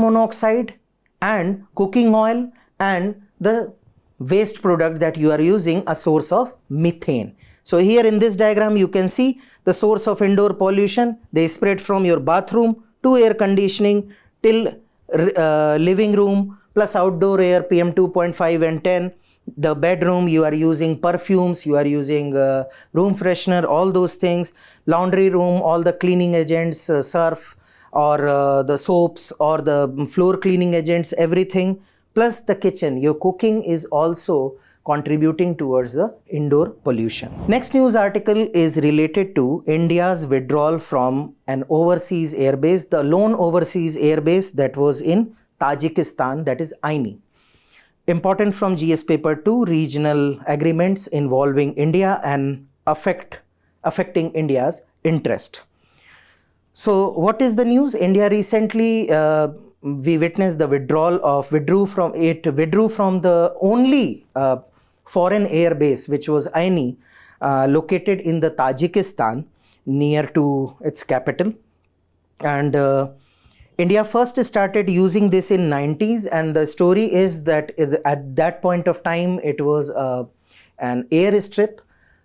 monoxide, and cooking oil, and the waste product that you are using, a source of methane. So here in this diagram you can see the source of indoor pollution. They spread from your bathroom to air conditioning till living room, plus outdoor air PM 2.5 and 10. The bedroom, you are using perfumes, you are using room freshener, all those things. Laundry room, all the cleaning agents, surf or the soaps or the floor cleaning agents, everything. Plus the kitchen, your cooking is also contributing towards the indoor pollution. Next news article is related to India's withdrawal from an overseas airbase, the lone overseas airbase that was in Tajikistan, that is INI. Important from GS paper 2, regional agreements involving India and affecting India's interest. So what is the news? India recently we witnessed the withdrew from the only foreign air base, which was INI, located in the Tajikistan near to its capital. And India first started using this in 90s, and the story is that at that point of time it was an airstrip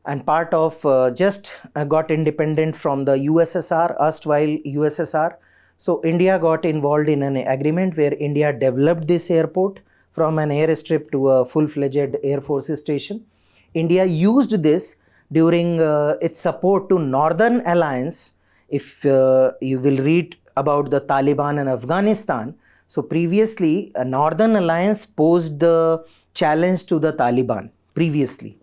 and part of just got independent from the USSR, erstwhile USSR. So India got involved in an agreement where India developed this airport from an airstrip to a full-fledged Air Force station. India used this during its support to Northern Alliance. If you will read about the Taliban and Afghanistan, so previously a Northern Alliance posed the challenge to the Taliban previously.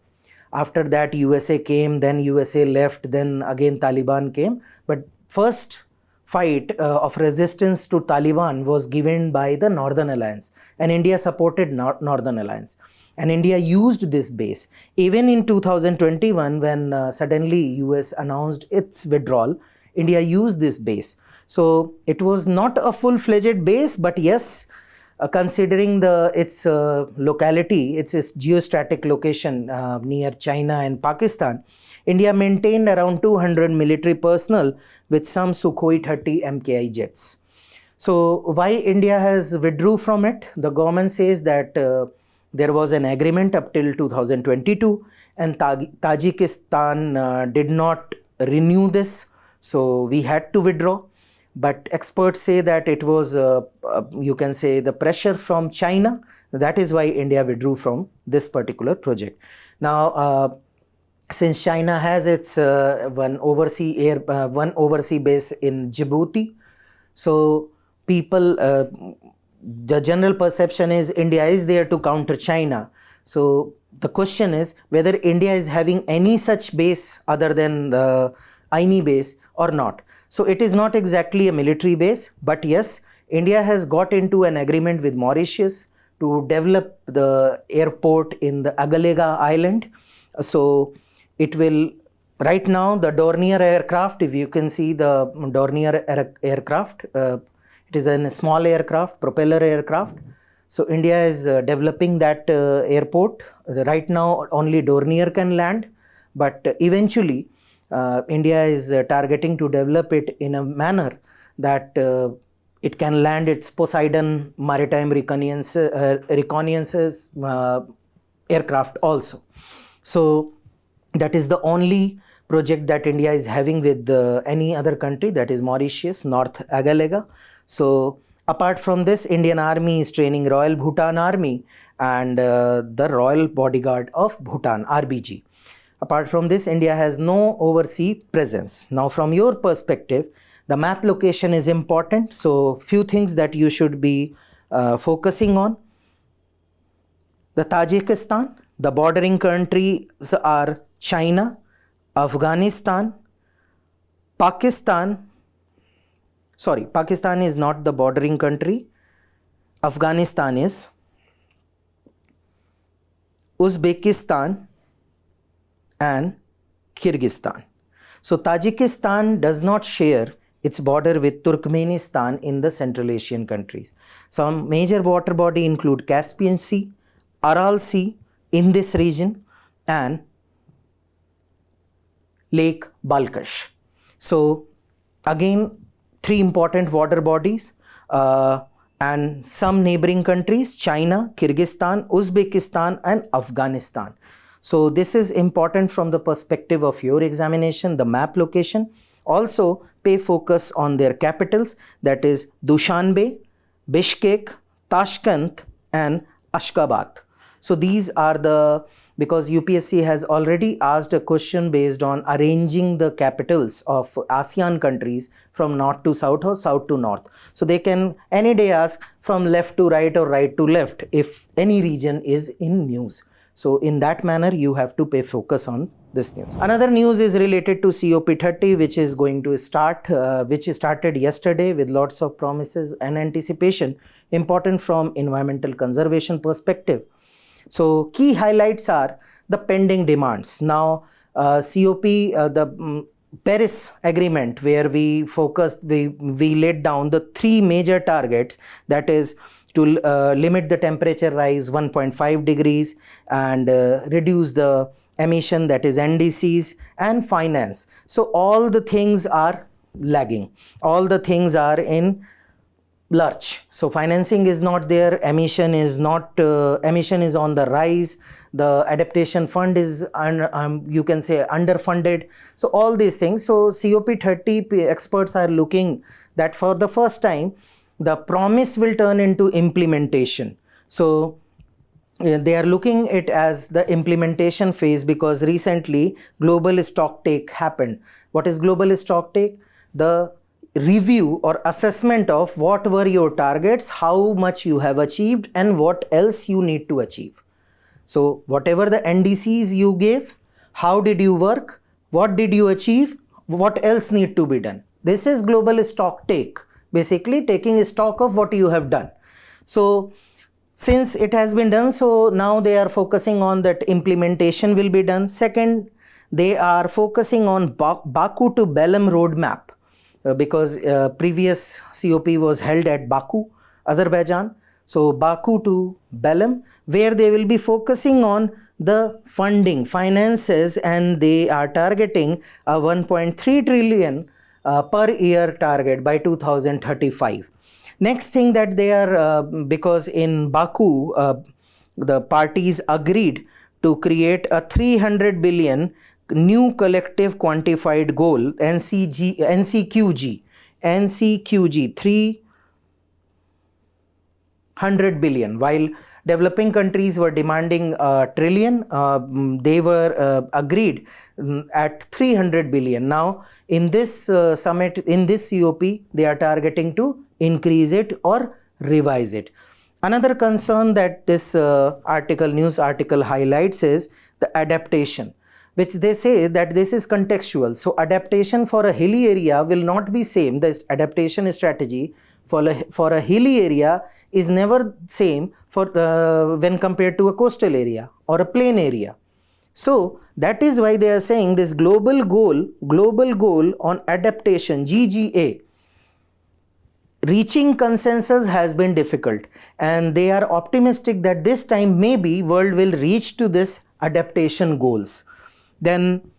After that, USA came, then USA left, then again Taliban came. But first fight of resistance to Taliban was given by the Northern Alliance, and India supported Northern Alliance. And India used this base. Even in 2021, when suddenly US announced its withdrawal, India used this base. So it was not a full-fledged base, but yes, considering its locality, its geostatic location near China and Pakistan, India maintained around 200 military personnel with some Sukhoi 30 MKI jets. So why India has withdrew from it? The government says that there was an agreement up till 2022, and Tajikistan did not renew this, so we had to withdraw. But experts say that it was, you can say, the pressure from China. That is why India withdrew from this particular project. Now, since China has its one overseas base in Djibouti, so people, the general perception is India is there to counter China. So the question is whether India is having any such base other than the Aini base or not. So it is not exactly a military base, but yes, India has got into an agreement with Mauritius to develop the airport in the Agalega Island. So it will, right now, the Dornier aircraft, if you can see the Dornier aircraft, it is a small aircraft, propeller aircraft. So India is developing that airport. Right now, only Dornier can land, but eventually, India is targeting to develop it in a manner that it can land its Poseidon maritime reconnaissance aircraft also. So that is the only project that India is having with any other country, that is Mauritius, North Agalega. So apart from this, Indian Army is training Royal Bhutan Army and the Royal Bodyguard of Bhutan, RBG. Apart from this, India has no overseas presence. Now, from your perspective, the map location is important. So, few things that you should be focusing on. The Tajikistan, the bordering countries are China, Afghanistan, Pakistan. Sorry, Pakistan is not the bordering country. Afghanistan is. Uzbekistan and Kyrgyzstan. So Tajikistan does not share its border with Turkmenistan in the Central Asian countries. Some major water body include Caspian Sea, Aral Sea in this region, and Lake Balkhash. So again, three important water bodies and some neighboring countries, China, Kyrgyzstan, Uzbekistan and Afghanistan. So this is important from the perspective of your examination, the map location. Also pay focus on their capitals, that is Dushanbe, Bishkek, Tashkent and Ashgabat. So these are the, because UPSC has already asked a question based on arranging the capitals of ASEAN countries from north to south or south to north. So they can any day ask from left to right or right to left if any region is in news. So in that manner, you have to pay focus on this news. Another news is related to COP30, which is going to start, which started yesterday with lots of promises and anticipation, important from environmental conservation perspective. So key highlights are the pending demands. Now, the Paris Agreement, where we focused, we laid down the three major targets, that is to limit the temperature rise 1.5 degrees and reduce the emission, that is NDCs, and finance. So all the things are lagging. All the things are in lurch. So financing is not there, emission is not, emission is on the rise, the adaptation fund is, you can say, underfunded. So all these things. So COP30 experts are looking that for the first time, the promise will turn into implementation. So they are looking it as the implementation phase, because recently global stocktake happened. What is global stocktake? The review or assessment of what were your targets, how much you have achieved and what else you need to achieve. So whatever the NDCs you gave, How did you work? What did you achieve? What else need to be done? This is global stock take, basically taking stock of what you have done. So since it has been done, so now they are focusing on that implementation will be done. Second, they are focusing on Baku to Belem roadmap, because previous COP was held at Baku, Azerbaijan. So Baku to Belem, where they will be focusing on the funding, finances, and they are targeting a 1.3 trillion per year target by 2035. Next thing that they are, because in Baku, the parties agreed to create a 300 billion new collective quantified goal, NCQG, 300 billion. While developing countries were demanding a trillion, they were agreed at 300 billion. Now, in this summit, in this COP, they are targeting to increase it or revise it. Another concern that this news article highlights is the adaptation, which they say that this is contextual. So adaptation for a hilly area will not be same. The adaptation strategy for a hilly area is never same for when compared to a coastal area or a plain area. So that is why they are saying this global goal on adaptation, GGA, reaching consensus has been difficult, and they are optimistic that this time maybe world will reach to this adaptation goals. Then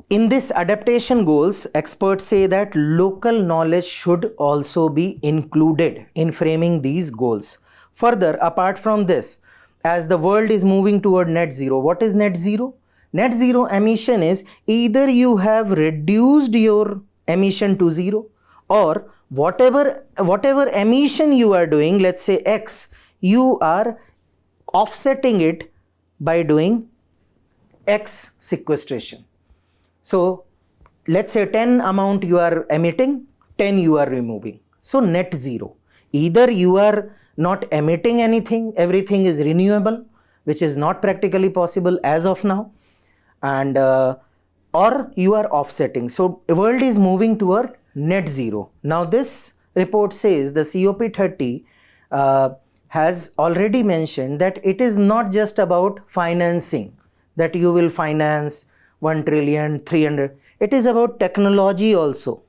in this adaptation goals, experts say that local knowledge should also be included in framing these goals. Further, apart from this, as the world is moving toward net zero, what is net zero? Net zero emission is either you have reduced your emission to zero, or whatever emission you are doing, let's say X, you are offsetting it by doing X sequestration. So let's say 10 amount you are emitting, 10 you are removing. So net zero. Either you are not emitting anything, everything is renewable, which is not practically possible as of now, and or you are offsetting. So the world is moving toward net zero. Now this report says the COP30 has already mentioned that it is not just about financing, that you will finance 1 trillion, 300. It is about technology also.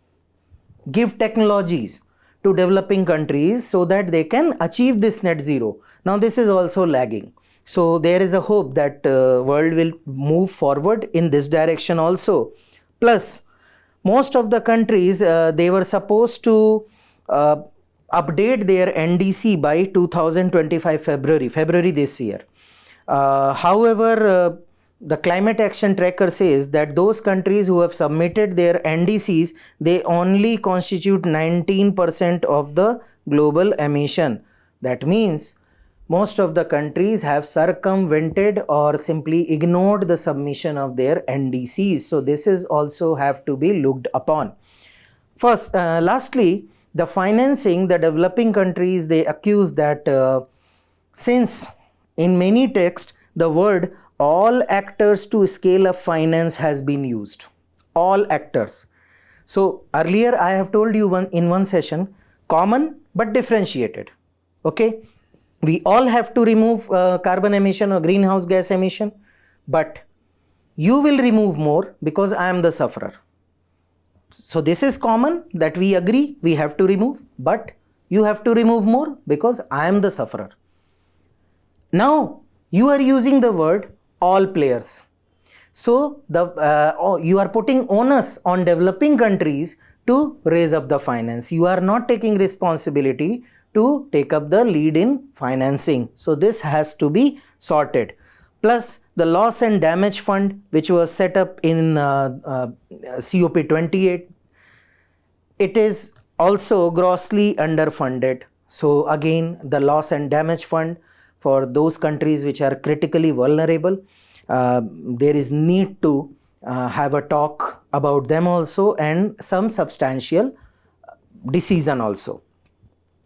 Give technologies to developing countries so that they can achieve this net zero. Now this is also lagging. So there is a hope that world will move forward in this direction also. Plus, most of the countries, they were supposed to update their NDC by 2025 February this year. However, the climate action tracker says that those countries who have submitted their NDCs, they only constitute 19% of the global emission. That means most of the countries have circumvented or simply ignored the submission of their NDCs. So this is also have to be looked upon. First, lastly, the financing, the developing countries, they accuse that since in many texts the word all actors to scale up finance has been used. All actors. So earlier I have told you in one session, common but differentiated. Okay. We all have to remove carbon emission or greenhouse gas emission, but you will remove more because I am the sufferer. So this is common that we agree we have to remove, but you have to remove more because I am the sufferer. Now you are using the word all players. So you are putting onus on developing countries to raise up the finance. You are not taking responsibility to take up the lead in financing. So this has to be sorted. Plus the loss and damage fund, which was set up in COP28, it is also grossly underfunded. So again, the loss and damage fund for those countries which are critically vulnerable, there is need to have a talk about them also, and some substantial decision also.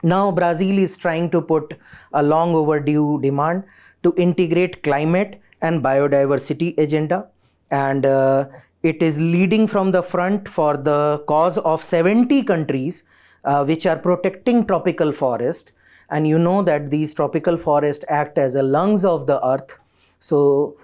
Now Brazil is trying to put a long overdue demand to integrate climate and biodiversity agenda, and it is leading from the front for the cause of 70 countries which are protecting tropical forest. And you know that these tropical forests act as a lungs of the earth. So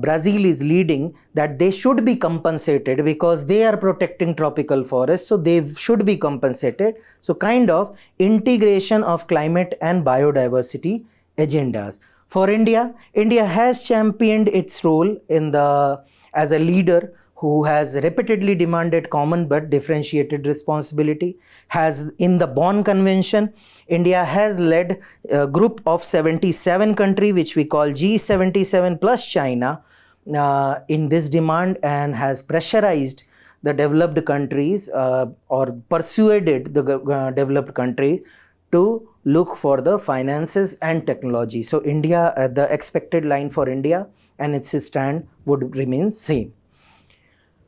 Brazil is leading that they should be compensated because they are protecting tropical forests, so they should be compensated. So kind of integration of climate and biodiversity agendas. For India, India has championed its role in as a leader who has repeatedly demanded common but differentiated responsibility. Has in the Bonn Convention, India has led a group of 77 countries which we call G77 plus China in this demand, and has pressurized the developed countries or persuaded the developed country to look for the finances and technology. So India, the expected line for India and its stand would remain same.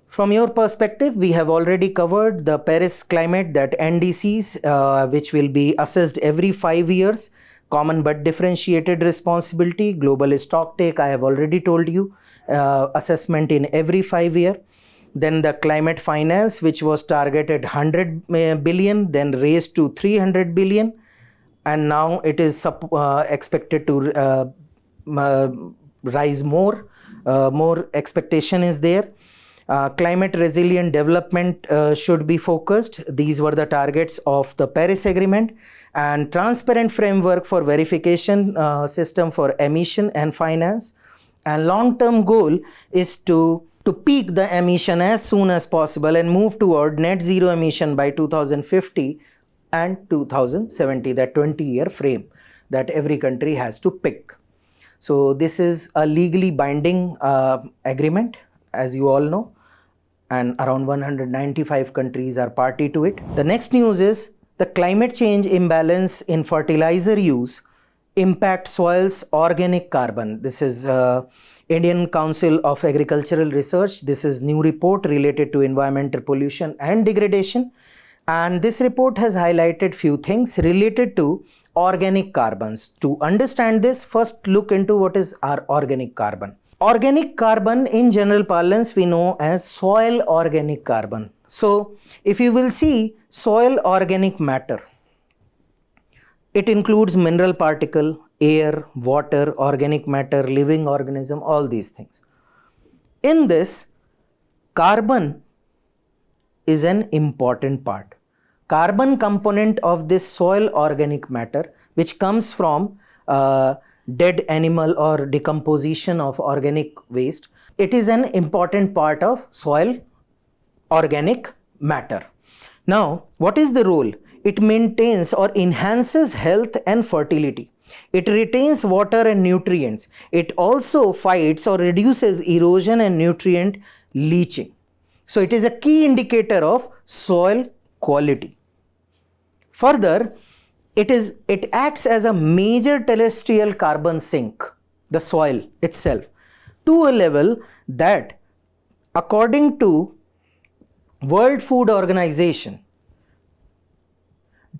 From your perspective, we have already covered the Paris climate, that NDCs, which will be assessed every 5 years, common but differentiated responsibility, global stocktake, I have already told you, assessment in every 5 year. Then the climate finance, which was targeted 100 billion, then raised to 300 billion, and now it is expected to rise more. More expectation is there. Climate resilient development should be focused. These were the targets of the Paris Agreement. And transparent framework for verification system for emission and finance. And long-term goal is to peak the emission as soon as possible and move toward net zero emission by 2050 and 2070, that 20-year frame that every country has to pick. So this is a legally binding agreement, as you all know, and around 195 countries are party to it. The next news is the climate change imbalance in fertilizer use impact soil's organic carbon. This is Indian Council of Agricultural Research. This is new report related to environmental pollution and degradation. And this report has highlighted few things related to organic carbons. To understand this, first look into what is our organic carbon. Organic carbon in general parlance we know as soil organic carbon. So if you will see soil organic matter, it includes mineral particle, air, water, organic matter, living organism, all these things. In this, carbon is an important part. Carbon component of this soil organic matter, which comes from dead animal or decomposition of organic waste, it is an important part of soil organic matter. Now, what is the role? It maintains or enhances health and fertility. It retains water and nutrients. It also fights or reduces erosion and nutrient leaching. So it is a key indicator of soil quality. Further, it acts as a major terrestrial carbon sink, the soil itself, to a level that, according to World Food Organization,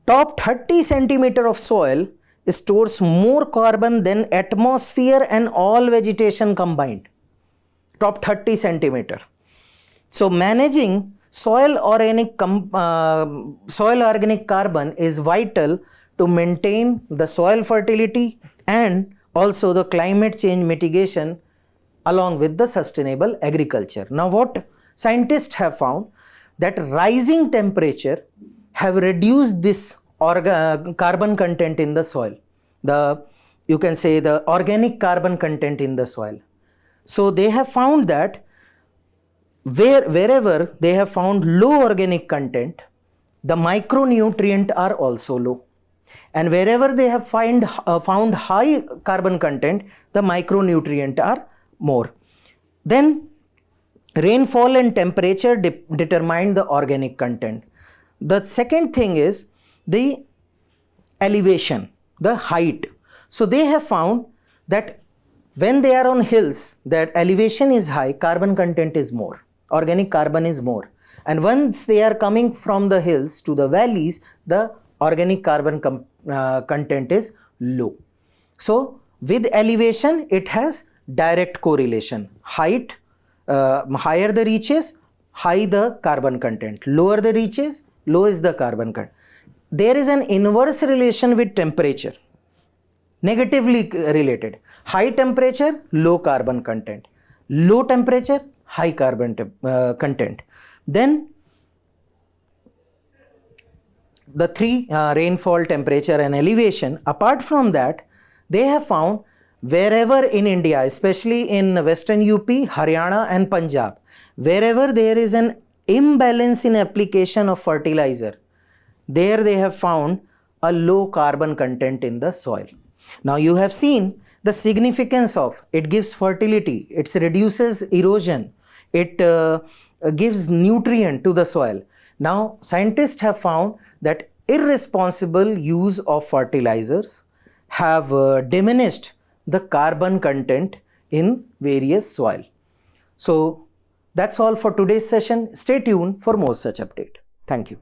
top 30 centimeter of soil stores more carbon than atmosphere and all vegetation combined. Top 30 centimeter. So managing soil organic carbon is vital to maintain the soil fertility and also the climate change mitigation along with the sustainable agriculture. Now what scientists have found, that rising temperature have reduced this carbon content in the soil, you can say the organic carbon content in the soil. So they have found that wherever they have found low organic content, the micronutrient are also low. And wherever they have found high carbon content, the micronutrient are more. Then rainfall and temperature determine the organic content. The second thing is the elevation, the height. So they have found that when they are on hills, that elevation is high, carbon content is more, organic carbon is more. And once they are coming from the hills to the valleys, the organic carbon content is low. So With elevation, it has direct correlation. Height, higher the reaches, high the carbon content. Lower the reaches, low is the carbon content. There is an inverse relation with temperature, negatively related. High temperature, low carbon content. Low temperature, high carbon content. Then the three, rainfall, temperature and elevation. Apart from that, they have found wherever in India, especially in western UP, Haryana and Punjab, wherever there is an imbalance in application of fertilizer, there they have found a low carbon content in the soil. Now you have seen the significance of it. Gives fertility, it reduces erosion, it gives nutrient to the soil. Now scientists have found that irresponsible use of fertilizers have diminished the carbon content in various soil. So that's all for today's session. Stay tuned for more such update. Thank you.